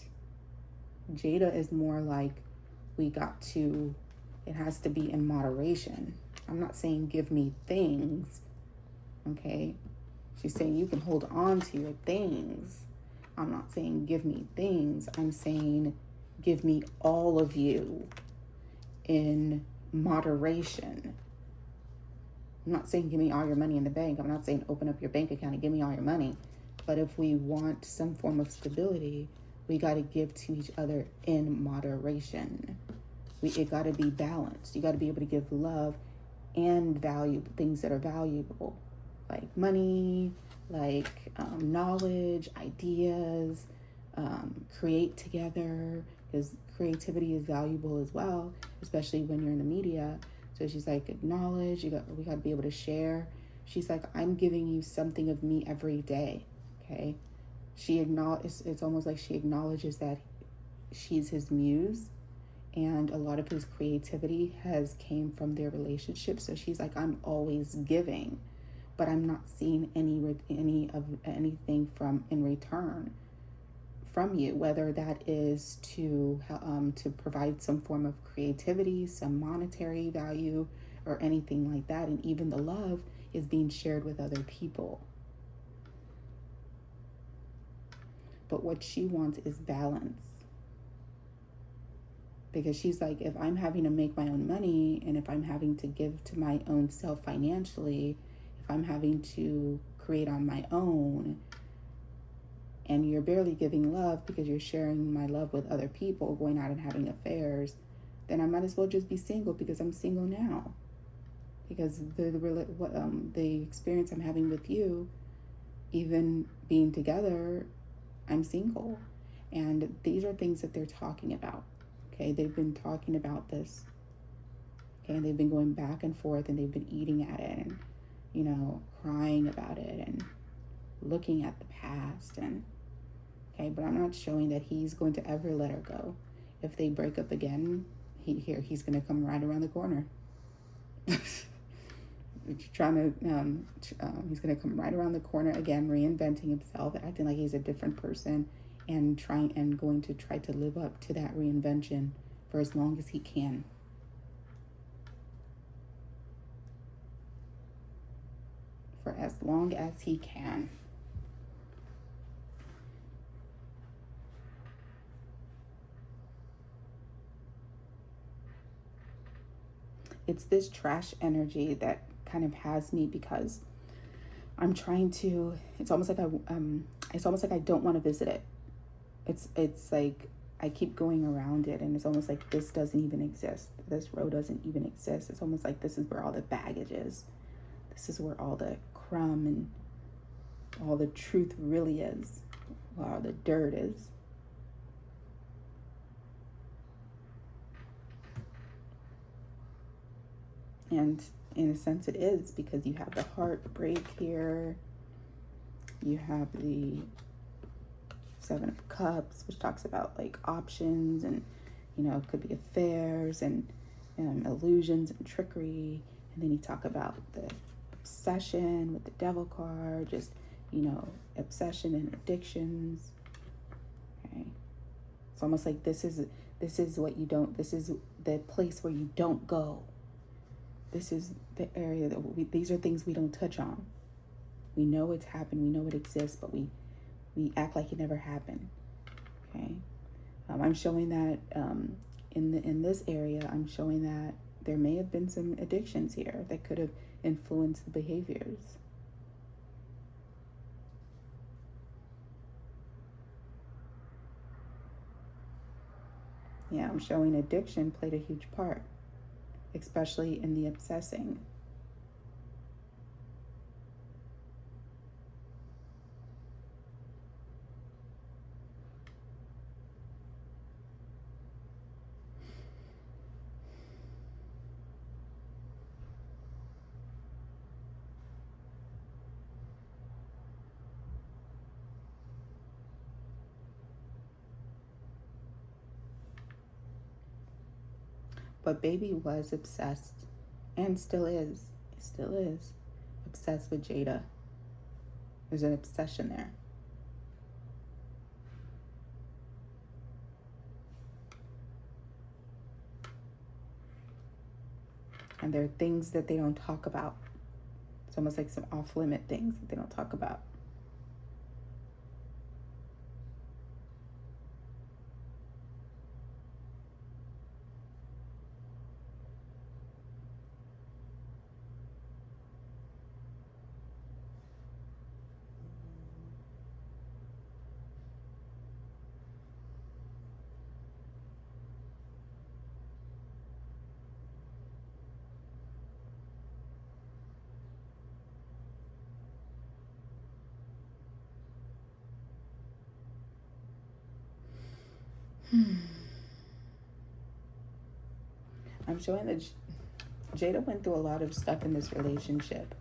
Jada is more like, it has to be in moderation. I'm not saying give me things, okay? She's saying you can hold on to your things. I'm not saying give me things. I'm saying give me all of you in moderation. I'm not saying give me all your money in the bank. I'm not saying open up your bank account and give me all your money. But if we want some form of stability, we got to give to each other in moderation. It got to be balanced. You got to be able to give love and value things that are valuable, like money, like knowledge, ideas, create together, because creativity is valuable as well, especially when you're in the media. So she's like, acknowledge, we got to be able to share. She's like, I'm giving you something of me every day, okay? It's almost like she acknowledges that she's his muse, and a lot of his creativity has came from their relationship. So she's like, I'm always giving, but I'm not seeing anything in return. from you, whether that is to provide some form of creativity, some monetary value, or anything like that. And even the love is being shared with other people. But what she wants is balance. Because she's like, if I'm having to make my own money, and if I'm having to give to my own self financially, if I'm having to create on my own, and you're barely giving love because you're sharing my love with other people, going out and having affairs, then I might as well just be single, because I'm single now. Because the experience I'm having with you, even being together, I'm single. And these are things that they're talking about. Okay, they've been talking about this. Okay, and they've been going back and forth, and they've been eating at it, and, you know, crying about it, and looking at the past. And okay, but I'm not showing that he's going to ever let her go. If they break up again, he's going to come right around the corner. He's going to come right around the corner again, reinventing himself, acting like he's a different person, and going to try to live up to that reinvention for as long as he can. For as long as he can. It's this trash energy that kind of has me, because I'm trying to, it's almost like I don't want to visit it. It's like I keep going around it, and it's almost like this doesn't even exist. This road doesn't even exist. It's almost like this is where all the baggage is. This is where all the crumb and all the truth really is, where all the dirt is. And in a sense it is, because you have the heartbreak here. You have the Seven of Cups, which talks about like options, and, you know, it could be affairs and illusions and trickery. And then you talk about the obsession with the Devil card, just, you know, obsession and addictions. Okay, it's almost like this is what you don't, this is the place where you don't go. This is the area that these are things we don't touch on. We know it's happened, we know it exists, but we act like it never happened. Okay, I'm showing that in this area, I'm showing that there may have been some addictions here that could have influenced the behaviors. Yeah, I'm showing addiction played a huge part, especially in the obsessing. But baby was obsessed, and still is. Still is obsessed with Jada. There's an obsession there. And there are things that they don't talk about. It's almost like some off-limit things that they don't talk about. I'm showing that Jada went through a lot of stuff in this relationship,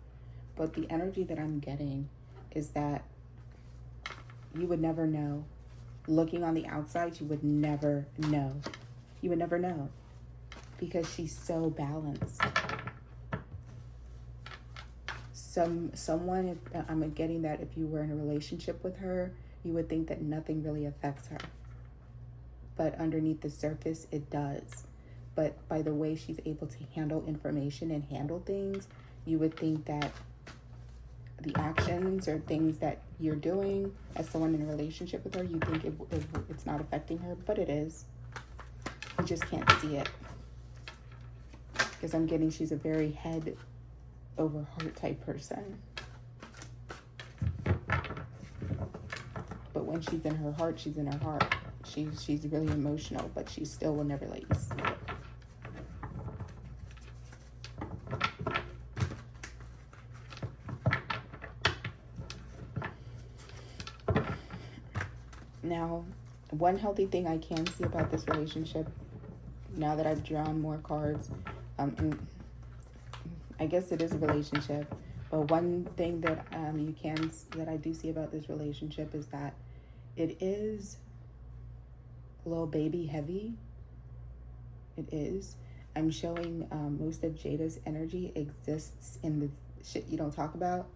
but the energy that I'm getting is that you would never know. Looking on the outside, you would never know. You would never know, because she's so balanced. Someone, I'm getting that if you were in a relationship with her, you would think that nothing really affects her. But underneath the surface, it does. But by the way she's able to handle information and handle things, you would think that the actions or things that you're doing as someone in a relationship with her, you think it's not affecting her, but it is. You just can't see it. Because I'm getting she's a very head over heart type person. But when she's in her heart, she's in her heart. She's really emotional, but she still will never let you see it. Now, one healthy thing I can see about this relationship, now that I've drawn more cards, and I guess it is a relationship, but one thing that that I do see about this relationship is that it is Lil Baby heavy. It is. I'm showing most of Jada's energy exists in the shit you don't talk about.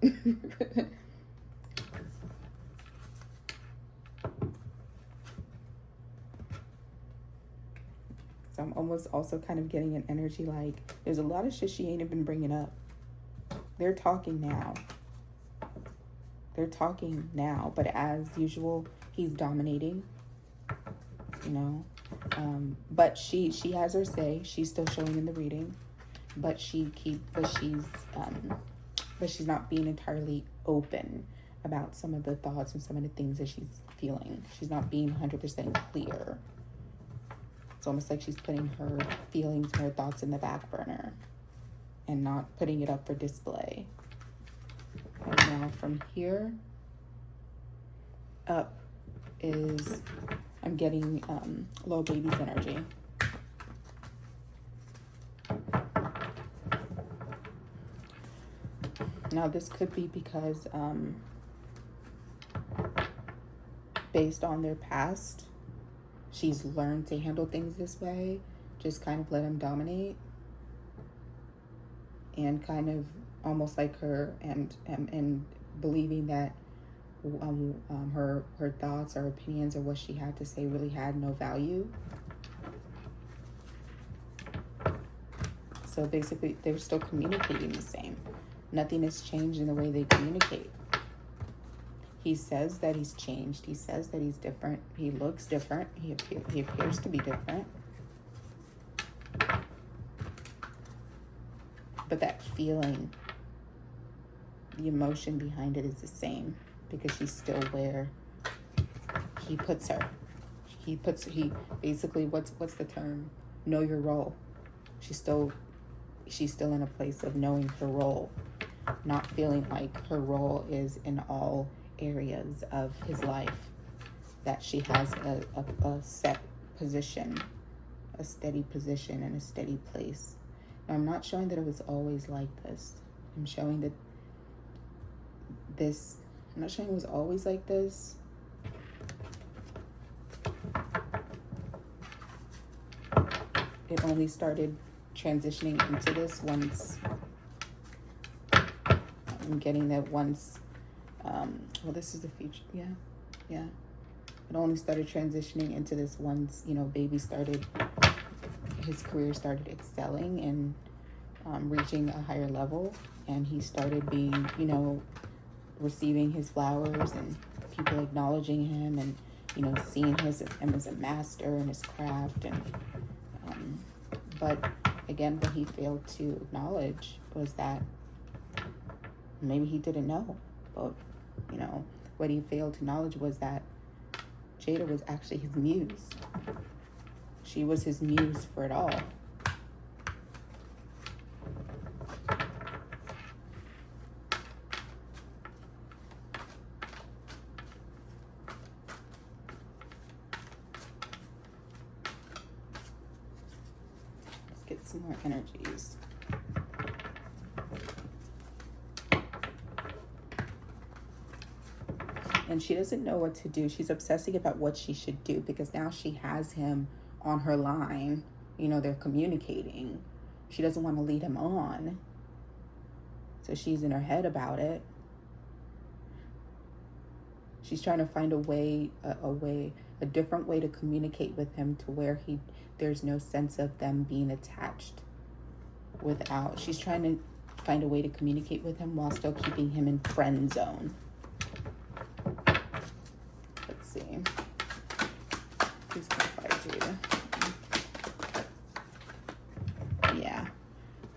So I'm almost also kind of getting an energy like there's a lot of shit she ain't even bringing up. They're talking now. They're talking now, but as usual, he's dominating. You know, but she has her say. She's still showing in the reading, but she's not being entirely open about some of the thoughts and some of the things that she's feeling. She's not being 100% clear. It's almost like she's putting her feelings and her thoughts in the back burner and not putting it up for display. And now from here up is I'm getting Lil Baby's energy. Now this could be because based on their past, she's learned to handle things this way, just kind of let him dominate, and kind of almost like her and believing that her thoughts or opinions or what she had to say really had no value. So basically, they're still communicating the same. Nothing has changed in the way they communicate. He says that he's changed. He says that he's different. He looks different. He appears to be different. But that feeling, the emotion behind it is the same, because she's still where he puts her. He basically, what's the term? Know your role. She's still in a place of knowing her role, not feeling like her role is in all areas of his life, that she has a set position, a steady position, and a steady place. Now, I'm not showing that it was always like this. I'm showing that I'm not showing it was always like this. It only started transitioning into this once. I'm getting that once. Well, this is the future. Yeah. It only started transitioning into this once, Baby started, his career started excelling and reaching a higher level, and he started being, receiving his flowers and people acknowledging him and, seeing him as a master in his craft. And but again, what he failed to acknowledge was that maybe he didn't know, but what he failed to acknowledge was that Jada was actually his muse. She was his muse for it all. Let's get some more energies. And she doesn't know what to do. She's obsessing about what she should do, because now she has him on her line. They're communicating. She doesn't want to lead him on. So she's in her head about it. She's trying to find a different way to communicate with him to where there's no sense of them being attached without. She's trying to find a way to communicate with him while still keeping him in friend zone. Let's see. Please clarify, Jada. Yeah.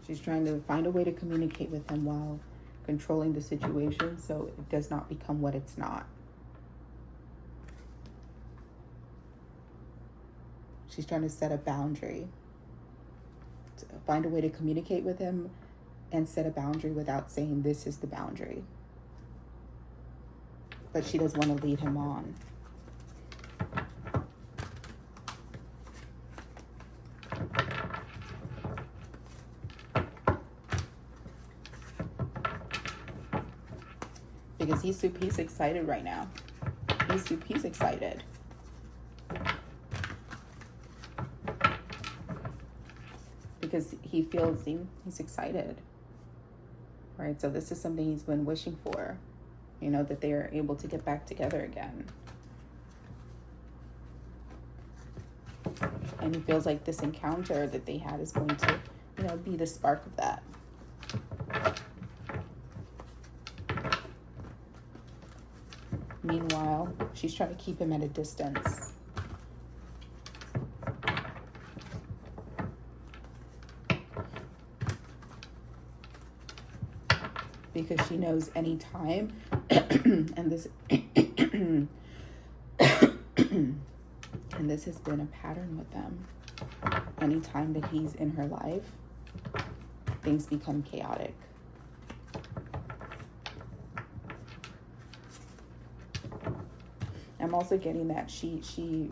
She's trying to find a way to communicate with him while controlling the situation so it does not become what it's not. She's trying to set a boundary. To find a way to communicate with him and set a boundary without saying this is the boundary. But she doesn't want to lead him on. Because he's excited right now. He's excited. Because he feels he's excited. Right? So this is something he's been wishing for. You know, that they are able to get back together again. And he feels like this encounter that they had is going to, you know, be the spark of that. Meanwhile, she's trying to keep him at a distance. Because she knows any time, and this and this has been a pattern with them. Anytime that he's in her life, things become chaotic. I'm also getting that she's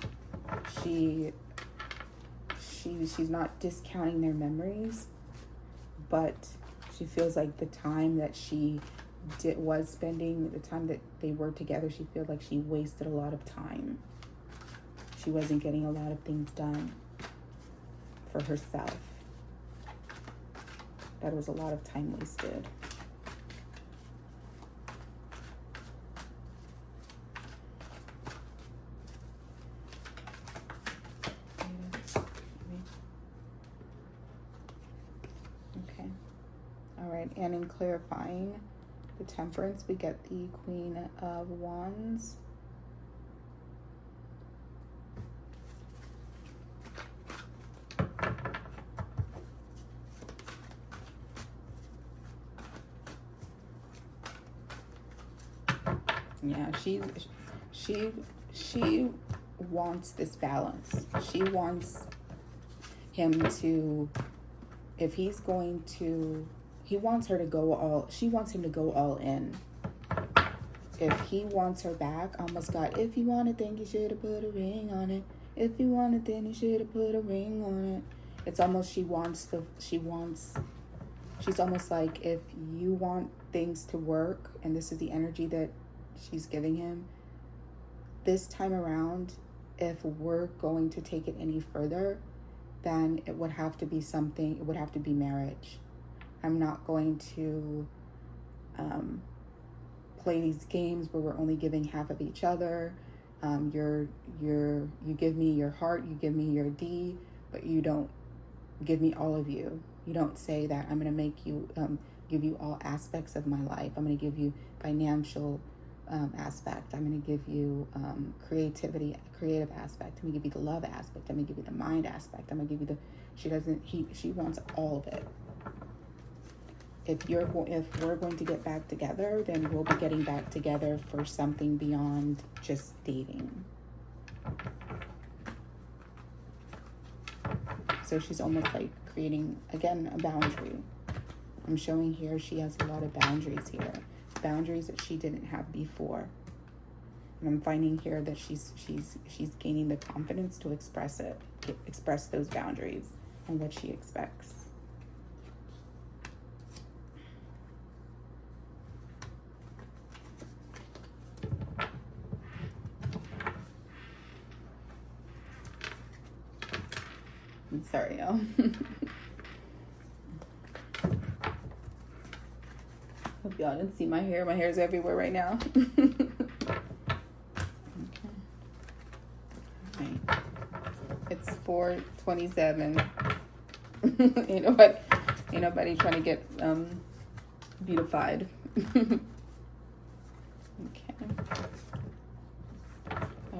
not discounting their memories, but she feels like the time that was spending, the time that they were together, she feels like she wasted a lot of time. She wasn't getting a lot of things done for herself. That was a lot of time wasted. Okay. All right, and in clarifying the Temperance, we get the Queen of Wands. Yeah, she wants this balance. She wants him to, if he's going to, he wants her to go all, she wants him to go all in. If he wants her back, almost got, if you want it, then you should have put a ring on it. If you want it, then you should have put a ring on it. It's almost, she's almost like, if you want things to work, and this is the energy that she's giving him, this time around, if we're going to take it any further, then it would have to be something, it would have to be marriage. I'm not going to play these games where we're only giving half of each other. You give me your heart, you give me your D, but you don't give me all of you. You don't say that I'm going to make you, give you all aspects of my life. I'm going to give you financial aspect. I'm going to give you creative aspect. I'm going to give you the love aspect. I'm going to give you the mind aspect. I'm going to give you she wants all of it. If we're going to get back together, then we'll be getting back together for something beyond just dating. So she's almost like creating, again, a boundary. I'm showing here she has a lot of boundaries here. Boundaries that she didn't have before. And I'm finding here that she's gaining the confidence to express those boundaries and what she expects. I'm sorry, y'all. Hope y'all didn't see my hair. My hair's everywhere right now. 24/27. Ain't nobody trying to get beautified.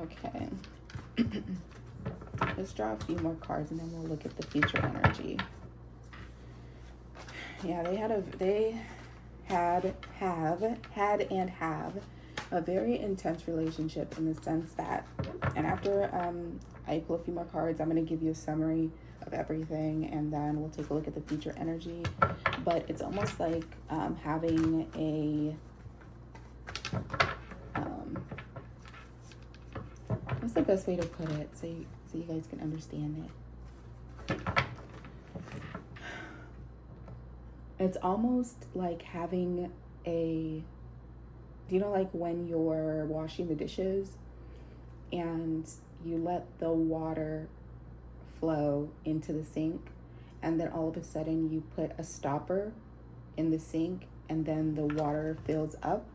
Okay. Let's draw a few more cards and then we'll look at the future energy. Yeah, they have a very intense relationship, in the sense that, and after I pull a few more cards, I'm going to give you a summary of everything, and then we'll take a look at the future energy. But it's almost like having a what's the best way to put it so you guys can understand it? It's almost like having a, do you know, like when you're washing the dishes and you let the water flow into the sink, and then all of a sudden you put a stopper in the sink, and then the water fills up,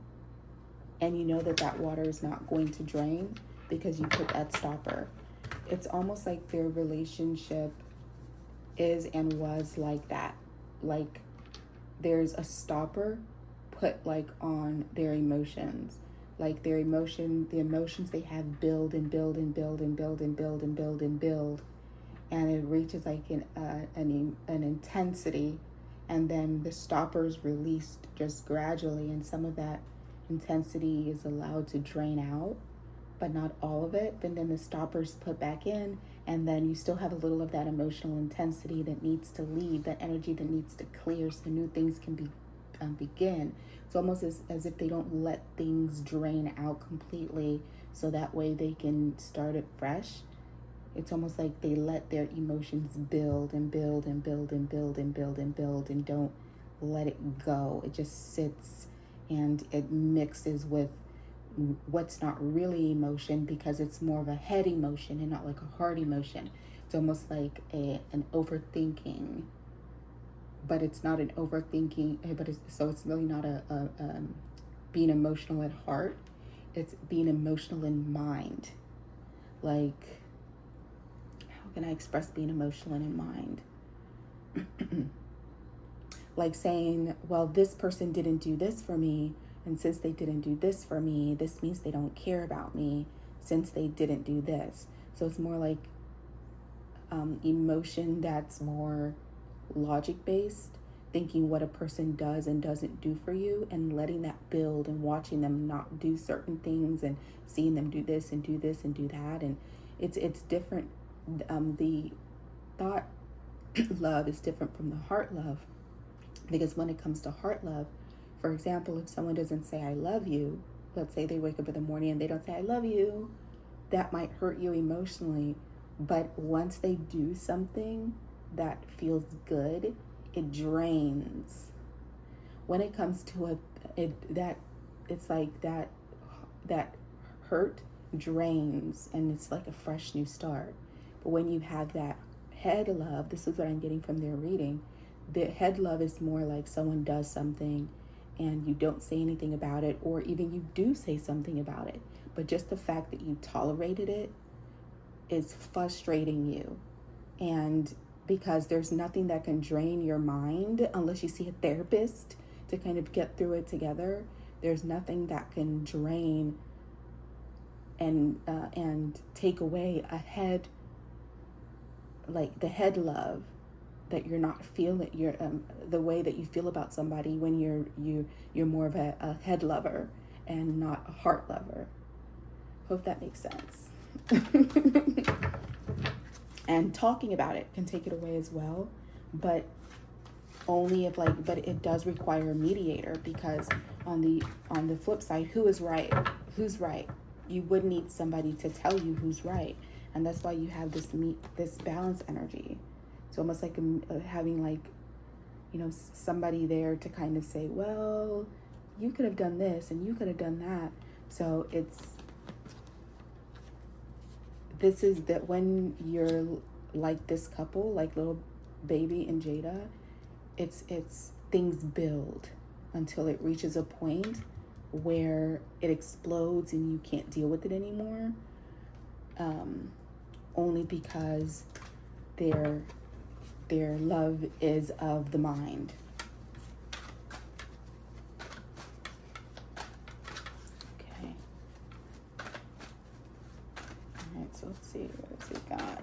and you know that water is not going to drain because you put that stopper. It's almost like their relationship is and was like that. Like, there's a stopper put like on their emotions. Like the emotions they have build and build and build and build and build and build and build, and it reaches like an intensity, and then the stopper's released just gradually, and some of that intensity is allowed to drain out, but not all of it. But then the stopper's put back in, and then you still have a little of that emotional intensity that needs to leave, that energy that needs to clear, so new things can begin. It's almost as if they don't let things drain out completely, so that way they can start it fresh. It's almost like they let their emotions build and build and build and build and build and build, and don't let it go. It just sits and it mixes with what's not really emotion, because it's more of a head emotion and not like a heart emotion. It's almost like an overthinking, but it's not an overthinking, so it's really not a being emotional at heart. It's being emotional in mind. Like, how can I express being emotional in mind? Like saying, well, this person didn't do this for me, and since they didn't do this for me, this means they don't care about me since they didn't do this. So it's more like emotion that's more logic-based, thinking what a person does and doesn't do for you, and letting that build, and watching them not do certain things, and seeing them do this and do this and do that. And it's different. The thought love is different from the heart love, because when it comes to heart love, for example, if someone doesn't say I love you, let's say they wake up in the morning and they don't say I love you, that might hurt you emotionally. But once they do something that feels good, it drains. When it comes to it's like that hurt drains, and it's like a fresh new start. But when you have that head love, this is what I'm getting from their reading. The head love is more like someone does something and you don't say anything about it, or even you do say something about it, but just the fact that you tolerated it is frustrating you. And because there's nothing that can drain your mind unless you see a therapist to kind of get through it together. There's nothing that can drain and take away a head, like the head love, that you're not feeling, you're the way that you feel about somebody when you're more of a head lover and not a heart lover. Hope that makes sense. And talking about it can take it away as well, but only if but it does require a mediator, because on the flip side, who's right? You would need somebody to tell you who's right, and that's why you have this balance energy. It's almost like having somebody there to kind of say, well, you could have done this and you could have done that. So this is that when you're like this couple, like Lil Baby and Jada, it's things build until it reaches a point where it explodes and you can't deal with it anymore. only because their love is of the mind. Okay. All right, so let's see, what has he got?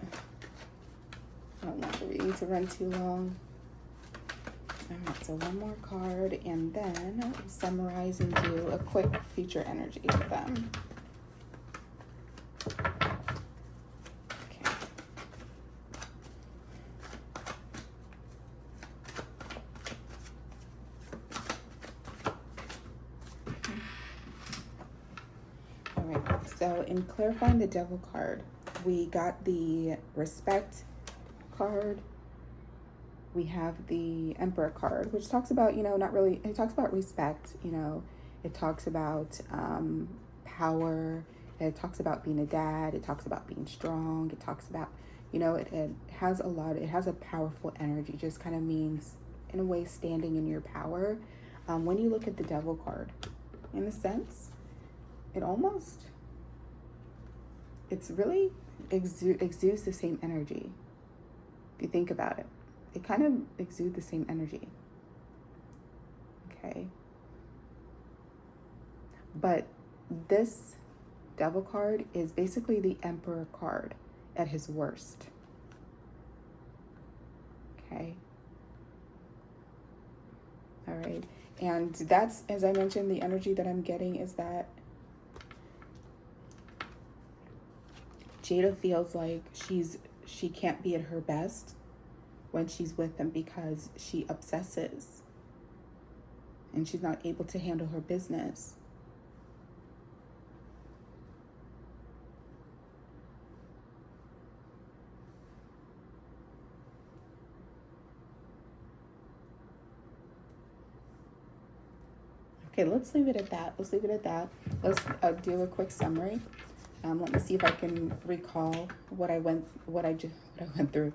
I don't want the reading to run too long. All right, so one more card, and then we'll summarize and do a quick future energy with them. Okay. All right, so in clarifying the Devil card, we got the Respect card. We have the Emperor card, which talks about, not really, it talks about respect, it talks about power, it talks about being a dad, it talks about being strong, it talks about, it has a powerful energy, just kind of means, in a way, standing in your power. When you look at the Devil card, in a sense, it's really exudes the same energy, if you think about it. It kind of exudes the same energy. Okay. But this Devil card is basically the Emperor card at his worst. Okay. All right. And that's, as I mentioned, the energy that I'm getting is that Jada feels like she can't be at her best when she's with them because she obsesses and she's not able to handle her business. Okay, let's leave it at that. Let's do a quick summary. Let me see if I can recall what I went through.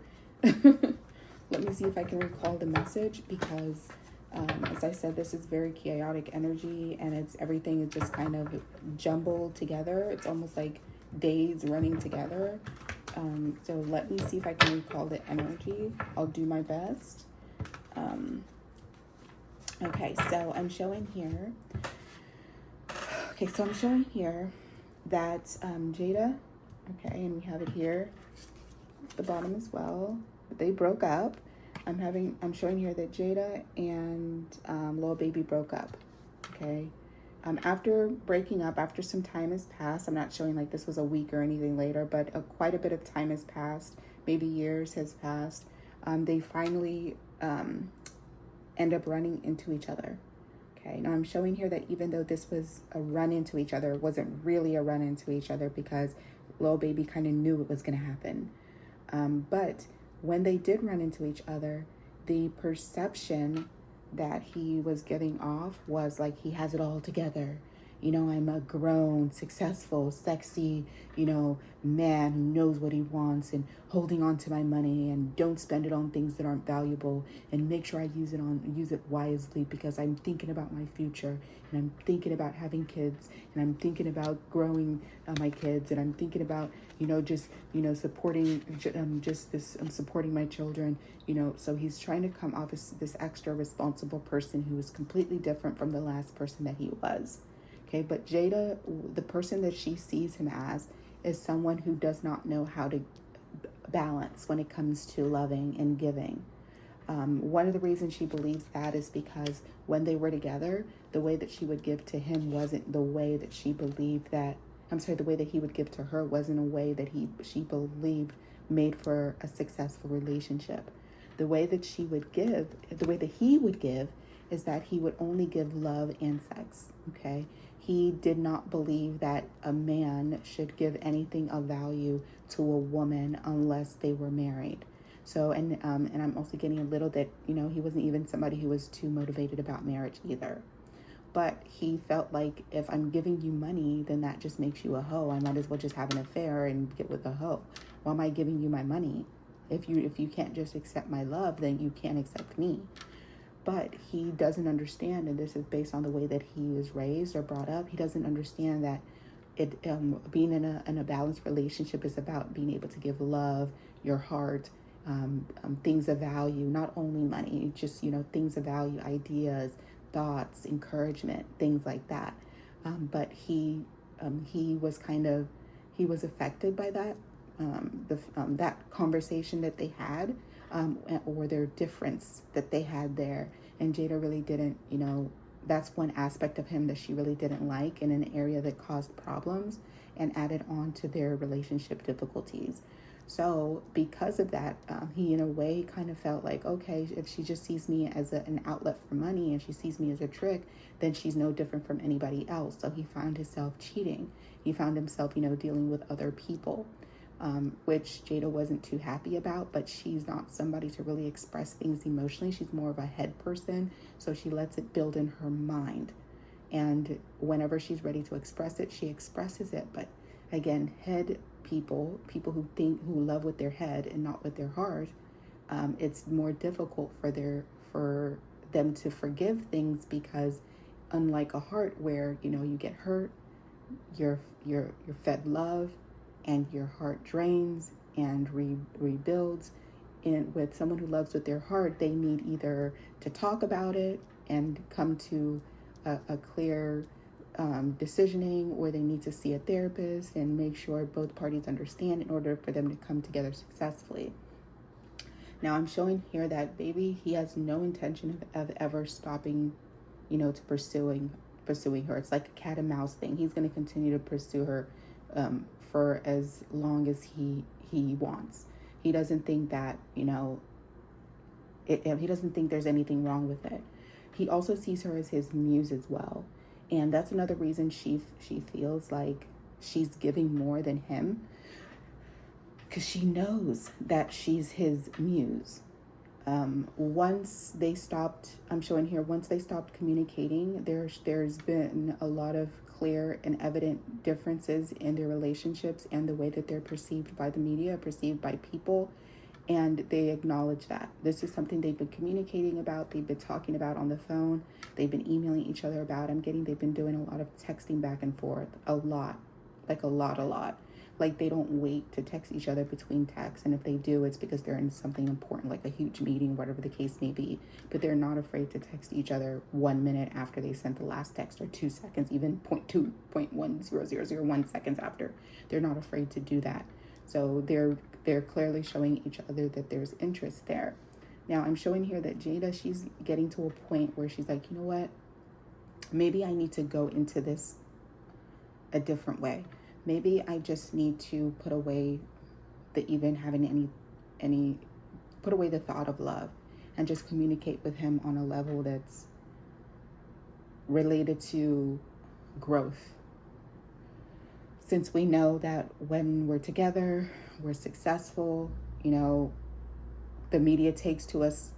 Let me see if I can recall the message, because as I said, this is very chaotic energy, and everything is just kind of jumbled together. It's almost like days running together. So let me see if I can recall the energy. I'll do my best. Okay, so I'm showing here. That Jada, okay, and we have it here at the bottom as well. They broke up. I'm showing here that Jada and Lil Baby broke up. Okay. After breaking up, after some time has passed, I'm not showing like this was a week or anything later, but quite a bit of time has passed, maybe years has passed. They finally end up running into each other. Okay, now I'm showing here that even though this was a run into each other, it wasn't really a run into each other, because Lil Baby kind of knew it was going to happen. But when they did run into each other, the perception that he was giving off was like he has it all together. I'm a grown, successful, sexy, man who knows what he wants, and holding on to my money, and don't spend it on things that aren't valuable, and make sure I use it wisely, because I'm thinking about my future, and I'm thinking about having kids, and I'm thinking about growing my kids, and I'm thinking about, supporting supporting my children, so he's trying to come off as this extra responsible person who is completely different from the last person that he was. Okay, but Jada, the person that she sees him as, is someone who does not know how to balance when it comes to loving and giving. One of the reasons she believes that is because when they were together, the way that she would give to him wasn't the way that she believed that, the way that he would give to her wasn't a way that she believed made for a successful relationship. The way that he would give is that he would only give love and sex, okay? He did not believe that a man should give anything of value to a woman unless they were married. So, and I'm also getting a little that, he wasn't even somebody who was too motivated about marriage either. But he felt like, if I'm giving you money, then that just makes you a hoe. I might as well just have an affair and get with a hoe. Why am I giving you my money? If you can't just accept my love, then you can't accept me. But he doesn't understand, and this is based on the way that he was raised or brought up, he doesn't understand that being in a balanced relationship is about being able to give love, your heart, things of value, not only money, just, things of value, ideas, thoughts, encouragement, things like that. But he was he was affected by that, that conversation that they had, or their difference that they had there. And Jada really didn't, that's one aspect of him that she really didn't like, in an area that caused problems and added on to their relationship difficulties. So because of that, he in a way kind of felt like, okay, if she just sees me as an outlet for money and she sees me as a trick, then she's no different from anybody else. So he found himself cheating. He found himself, dealing with other people, which Jada wasn't too happy about, but she's not somebody to really express things emotionally. She's more of a head person, so she lets it build in her mind. And whenever she's ready to express it, she expresses it. But again, head people who love with their head and not with their heart, it's more difficult for them to forgive things, because unlike a heart where you get hurt, you're fed love, and your heart drains and rebuilds. And with someone who loves with their heart, they need either to talk about it and come to a clear decisioning, or they need to see a therapist and make sure both parties understand in order for them to come together successfully. Now I'm showing here that Baby, he has no intention of ever stopping, to pursuing her. It's like a cat and mouse thing. He's going to continue to pursue her for as long as he wants. He doesn't think that, he doesn't think there's anything wrong with it. He also sees her as his muse as well. And that's another reason she feels like she's giving more than him, because she knows that she's his muse. Once they stopped communicating, there's been a lot of clear and evident differences in their relationships and the way that they're perceived by the media, perceived by people. And they acknowledge that. This is something they've been communicating about. They've been talking about on the phone. They've been emailing each other about. They've been doing a lot of texting back and forth. A lot. Like they don't wait to text each other between texts. And if they do, it's because they're in something important, like a huge meeting, whatever the case may be. But they're not afraid to text each other 1 minute after they sent the last text, or 2 seconds, even 0.1 seconds after. They're not afraid to do that. So they're clearly showing each other that there's interest there. Now I'm showing here that Jada, she's getting to a point where she's like, you know what? Maybe I need to go into this a different way. Maybe I just need to put away the thought of love, and just communicate with him on a level that's related to growth. Since we know that when we're together, we're successful, the media takes to us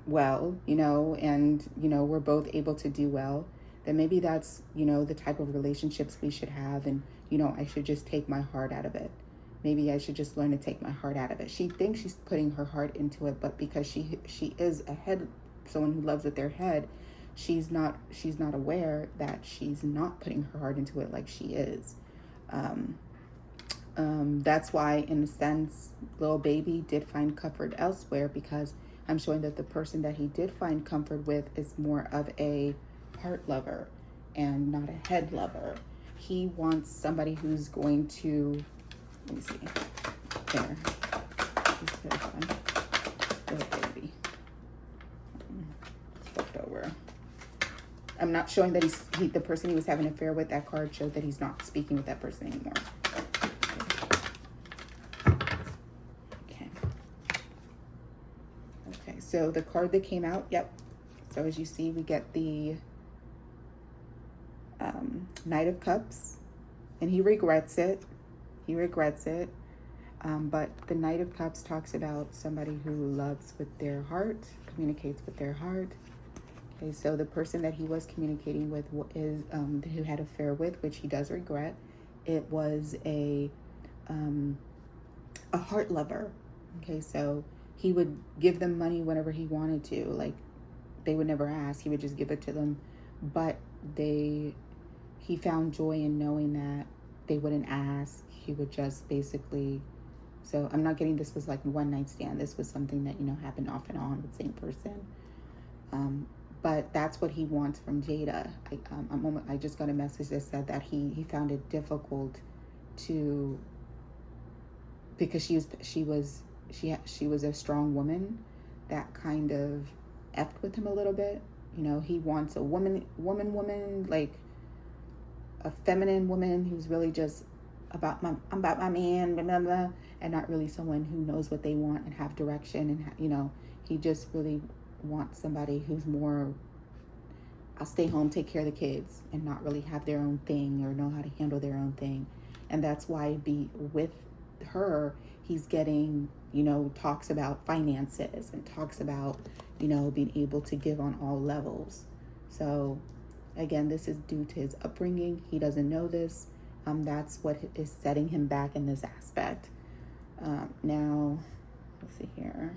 well, and, we're both able to do well, then maybe that's, the type of relationships we should have. And, I should just take my heart out of it. Maybe I should just learn to take my heart out of it. She thinks she's putting her heart into it, but because she is a head, someone who loves with their head, she's not aware that she's not putting her heart into it like she is. That's why, in a sense, Lil Baby did find comfort elsewhere, because I'm showing that the person that he did find comfort with is more of a heart lover and not a head lover. He wants somebody who's going to, let me see, there. Lil Baby. Flipped over. I'm not showing that the person he was having an affair with. That card showed that he's not speaking with that person anymore. Okay, so the card that came out, yep. So as you see, we get the Knight of Cups, and he regrets it. But the Knight of Cups talks about somebody who loves with their heart, communicates with their heart. Okay, so the person that he was communicating with is who had an affair with, which he does regret. It was a heart lover. Okay, so he would give them money whenever he wanted to. Like, they would never ask. He would just give it to them. But he found joy in knowing that they wouldn't ask. He would just basically, so I'm not getting this was like a one night stand. This was something that, you know, happened off and on with the same person. But that's what he wants from Jada. I just got a message that said that he found it difficult to, because she was a strong woman that kind of effed with him a little bit. You know, he wants a woman, like a feminine woman who's really just about my man, blah, blah, blah, and not really someone who knows what they want and have direction. And, you know, he just really wants somebody who's more, I'll stay home, take care of the kids, and not really have their own thing or know how to handle their own thing. And that's why with her, he's getting, you know, talks about finances and talks about, you know, being able to give on all levels. So again, this is due to his upbringing. He doesn't know this. That's what is setting him back in this aspect. Now, let's see here.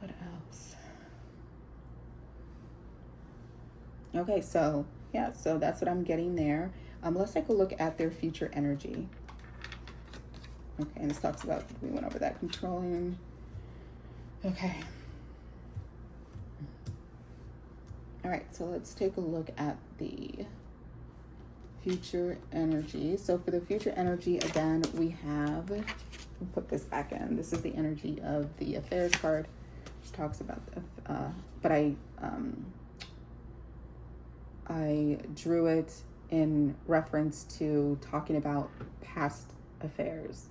What else? Okay, so yeah, so that's what I'm getting there. Let's take a look at their future energy. Okay, and this talks about, we went over that, controlling. Okay. All right, so let's take a look at the future energy. So for the future energy, again, we have, we'll put this back in. This is the energy of the affairs card, which talks about, but I drew it in reference to talking about past affairs.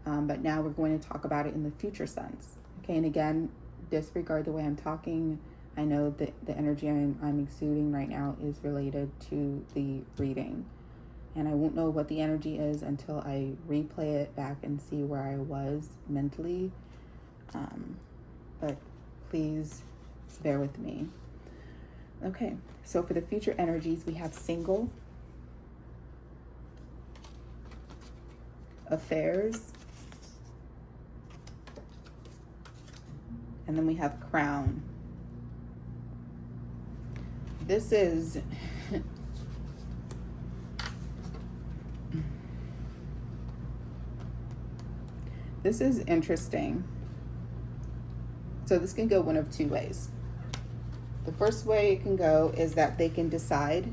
But now we're going to talk about it in the future sense. Okay, and again, disregard the way I'm talking. I know that the energy I'm exuding right now is related to the reading. And I won't know what the energy is until I replay it back and see where I was mentally. But please bear with me. Okay, so for the future energies, we have single, affairs, and then we have crown. This is this is interesting. So this can go one of two ways. The first way it can go is that they can decide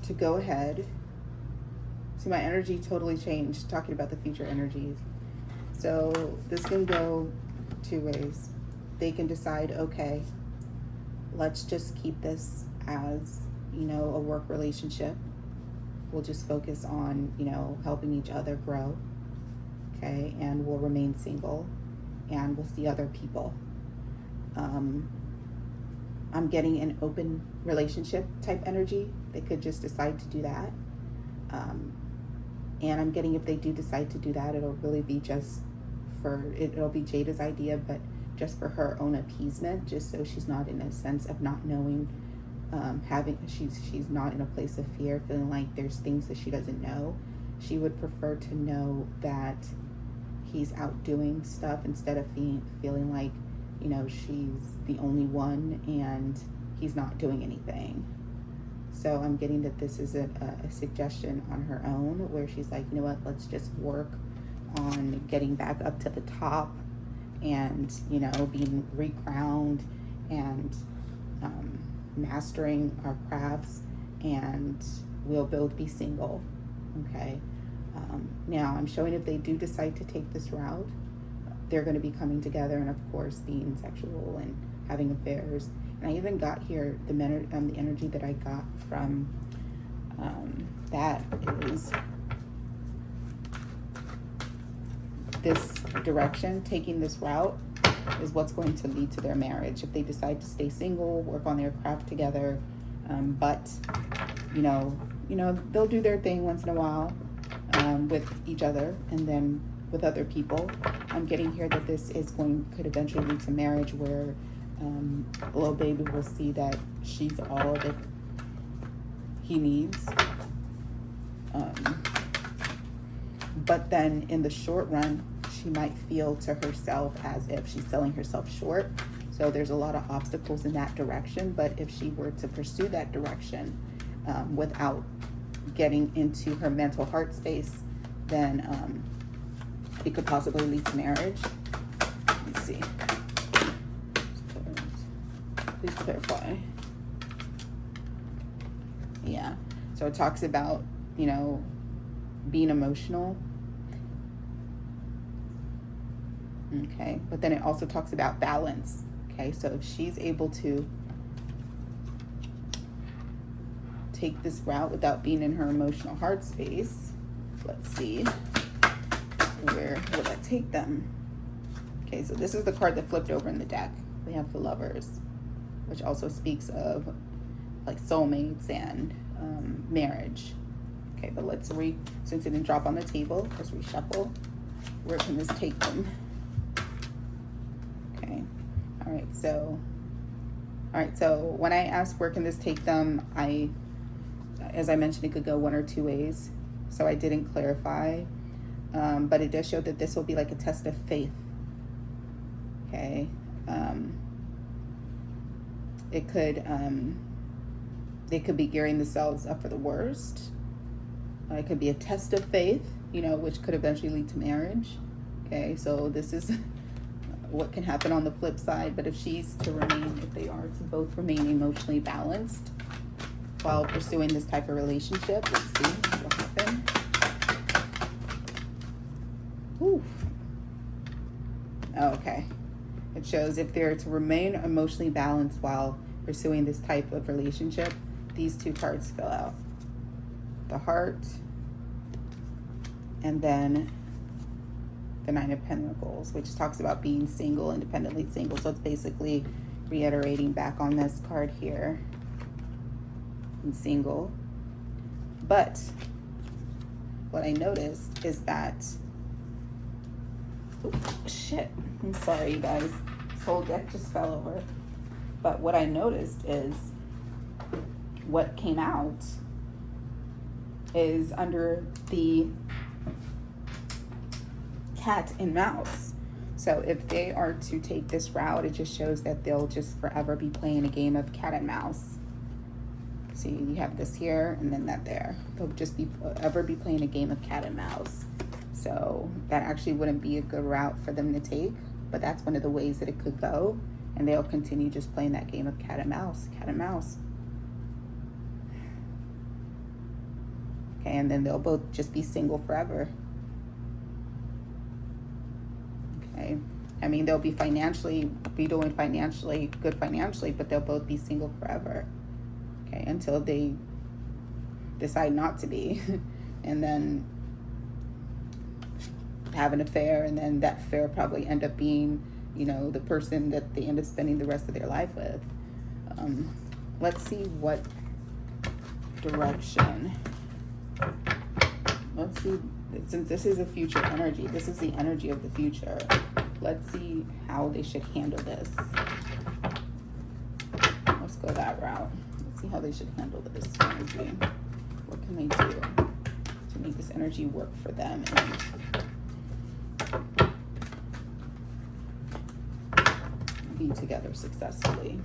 to go ahead. See, my energy totally changed talking about the future energies. So this can go two ways. They can decide, okay, let's just keep this as, you know, a work relationship. We'll just focus on, you know, helping each other grow. Okay, and we'll remain single and we'll see other people. I'm getting an open relationship type energy. They could just decide to do that. And I'm getting, if they do decide to do that, it'll really be just it'll be Jada's idea, but just for her own appeasement, just so she's not in a sense of not knowing, she's not in a place of fear, feeling like there's things that she doesn't know. She would prefer to know that he's out doing stuff instead of feeling like, you know, she's the only one and he's not doing anything. So I'm getting that this is a suggestion on her own, where she's like, you know what, let's just work on getting back up to the top and, you know, being recrowned and mastering our crafts, and we'll both be single. Okay. Now I'm showing if they do decide to take this route, they're going to be coming together and of course being sexual and having affairs. And I even got here the energy that I got from that is this direction, taking this route is what's going to lead to their marriage. If they decide to stay single, work on their craft together, but you know, they'll do their thing once in a while with each other and then with other people. I'm getting here that this could eventually lead to marriage, where Lil Baby will see that she's all that he needs. But then in the short run, she might feel to herself as if she's selling herself short. So there's a lot of obstacles in that direction. But if she were to pursue that direction without getting into her mental heart space, then it could possibly lead to marriage. Let me see. Please clarify. Yeah. So it talks about, you know, being emotional. Okay. But then it also talks about balance. Okay. So if she's able to take this route without being in her emotional heart space, let's see, where will that take them? Okay. So this is the card that flipped over in the deck. We have the Lovers, which also speaks of like soulmates and marriage. Okay, but let's since it didn't drop on the table, let's reshuffle. Where can this take them? Okay, all right, so when I asked where can this take them, as I mentioned, it could go one or two ways, so I didn't clarify, but it does show that this will be like a test of faith. Okay, it could they could be gearing themselves up for the worst. It could be a test of faith, you know, which could eventually lead to marriage. Okay, so this is what can happen on the flip side. But if they are to both remain emotionally balanced while pursuing this type of relationship, let's see what will happen. Ooh. Okay. It shows if they're to remain emotionally balanced while pursuing this type of relationship, these two cards fill out. The Heart, and then the Nine of Pentacles, which talks about being single, independently single. So it's basically reiterating back on this card here, and single. But what I noticed is that, oh, shit, I'm sorry, you guys. This whole deck just fell over. But what I noticed is what came out is under the cat and mouse. So if they are to take this route, it just shows that they'll just forever be playing a game of cat and mouse. See, you have this here and then that there. They'll just be forever be playing a game of cat and mouse. So that actually wouldn't be a good route for them to take, but that's one of the ways that it could go. And they'll continue just playing that game of cat and mouse, cat and mouse. Okay, and then they'll both just be single forever. Okay, I mean, they'll be doing good financially, but they'll both be single forever. Okay, until they decide not to be, and then have an affair, and then that affair probably end up being, you know, the person that they end up spending the rest of their life with. Let's see what direction. Let's see, since this is a future energy, this is the energy of the future. Let's see how they should handle this. Let's go that route. Let's see how they should handle this energy. What can they do to make this energy work for them and be together successfully?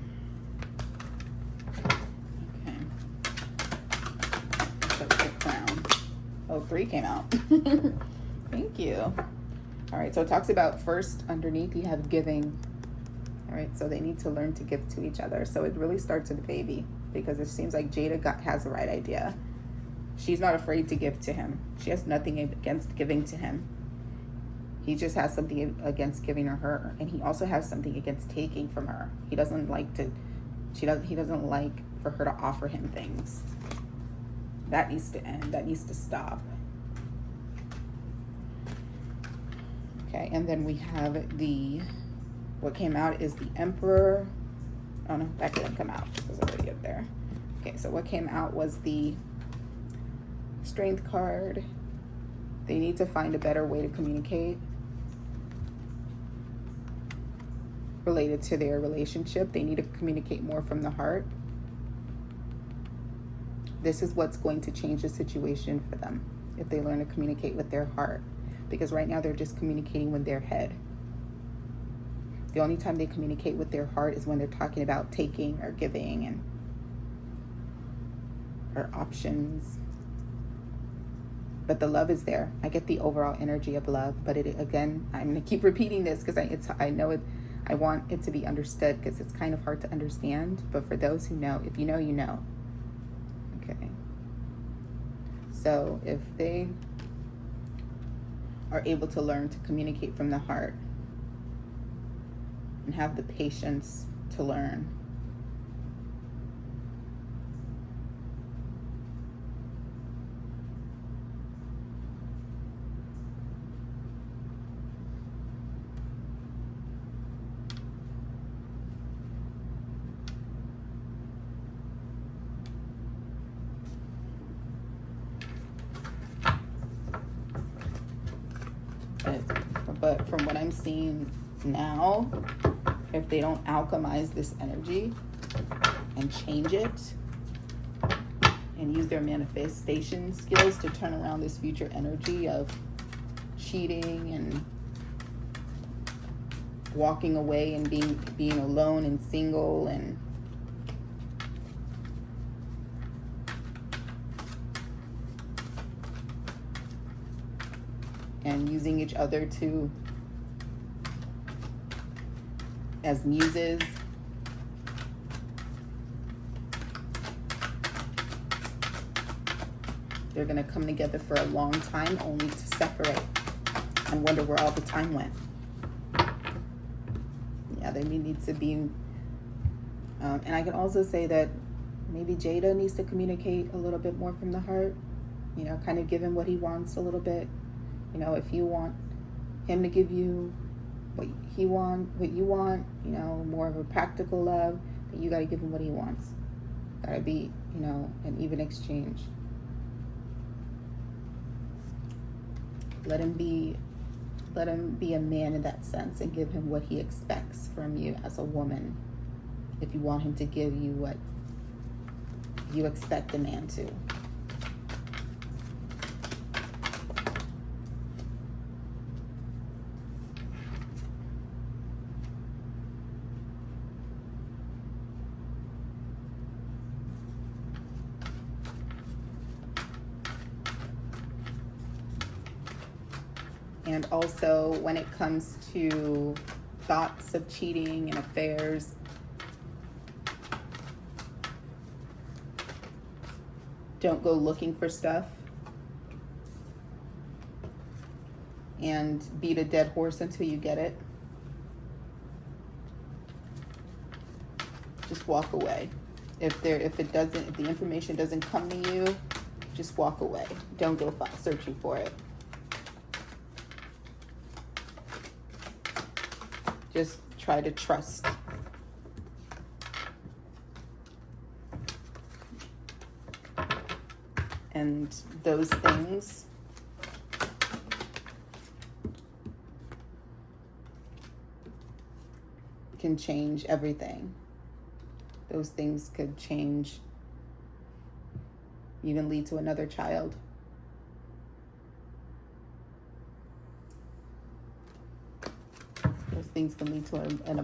Okay. That's the Crown. Oh, 3 came out. Thank you. All right, so it talks about first underneath you have giving. All right, so they need to learn to give to each other. So it really starts with the baby, because it seems like Jada has the right idea. She's not afraid to give to him. She has nothing against giving to him. He just has something against giving her, and he also has something against taking from her. He doesn't like he doesn't like for her to offer him things. That needs to end. That needs to stop. Okay, and then we have what came out is the Emperor. Oh no, that didn't come out. It was already up there. Okay, so what came out was the Strength card. They need to find a better way to communicate related to their relationship. They need to communicate more from the heart. This is what's going to change the situation for them if they learn to communicate with their heart. Because right now they're just communicating with their head. The only time they communicate with their heart is when they're talking about taking or giving and or options. But the love is there. I get the overall energy of love. But it, again, I'm going to keep repeating this because I know it. I want it to be understood because it's kind of hard to understand. But for those who know, if you know, you know. Okay. So if they are able to learn to communicate from the heart and have the patience to learn, but from what I'm seeing now, if they don't alchemize this energy and change it and use their manifestation skills to turn around this future energy of cheating and walking away and being alone and single and using each other to as muses, they're going to come together for a long time only to separate and wonder where all the time went. Yeah, there needs to be and I can also say that maybe Jada needs to communicate a little bit more from the heart, you know, kind of give him what he wants a little bit. You know, if you want him to give you what you want, you know, more of a practical love, then you got to give him what he wants. Got to be, you know, an even exchange. Let him be a man in that sense and give him what he expects from you as a woman. If you want him to give you what you expect a man to. And also when it comes to thoughts of cheating and affairs, don't go looking for stuff and beat a dead horse until you get it. Just walk away. If the information doesn't come to you, just walk away. Don't go searching for it. Just try to trust. And those things can change everything. Those things could change, even lead to another child. Those things can lead to an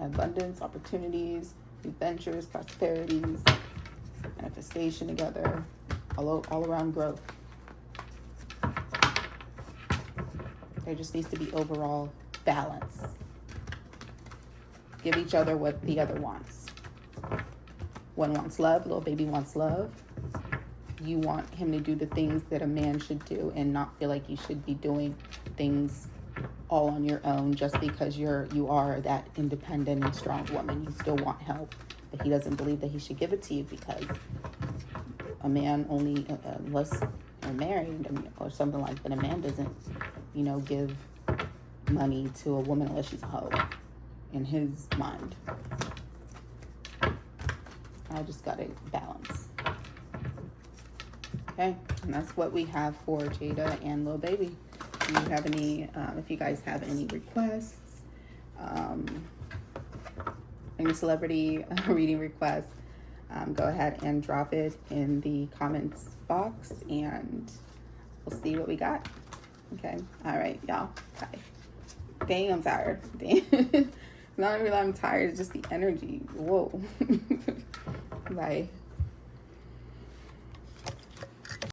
abundance, opportunities, adventures, prosperities, manifestation together, all around growth. There just needs to be overall balance. Give each other what the other wants. One wants love, Lil Baby wants love. You want him to do the things that a man should do and not feel like you should be doing things all on your own just because you are that independent and strong woman. You still want help, but he doesn't believe that he should give it to you because a man only, unless you're married or something like that, a man doesn't, you know, give money to a woman unless she's a hoe in his mind. I just got to balance. Okay, and that's what we have for Jada and Lil Baby. If you have any, if you guys have any requests, any celebrity reading requests, go ahead and drop it in the comments box and we'll see what we got. Okay, all right, y'all. Bye. Dang, I'm tired. Dang. Not even that I'm tired, it's just the energy. Whoa. Bye.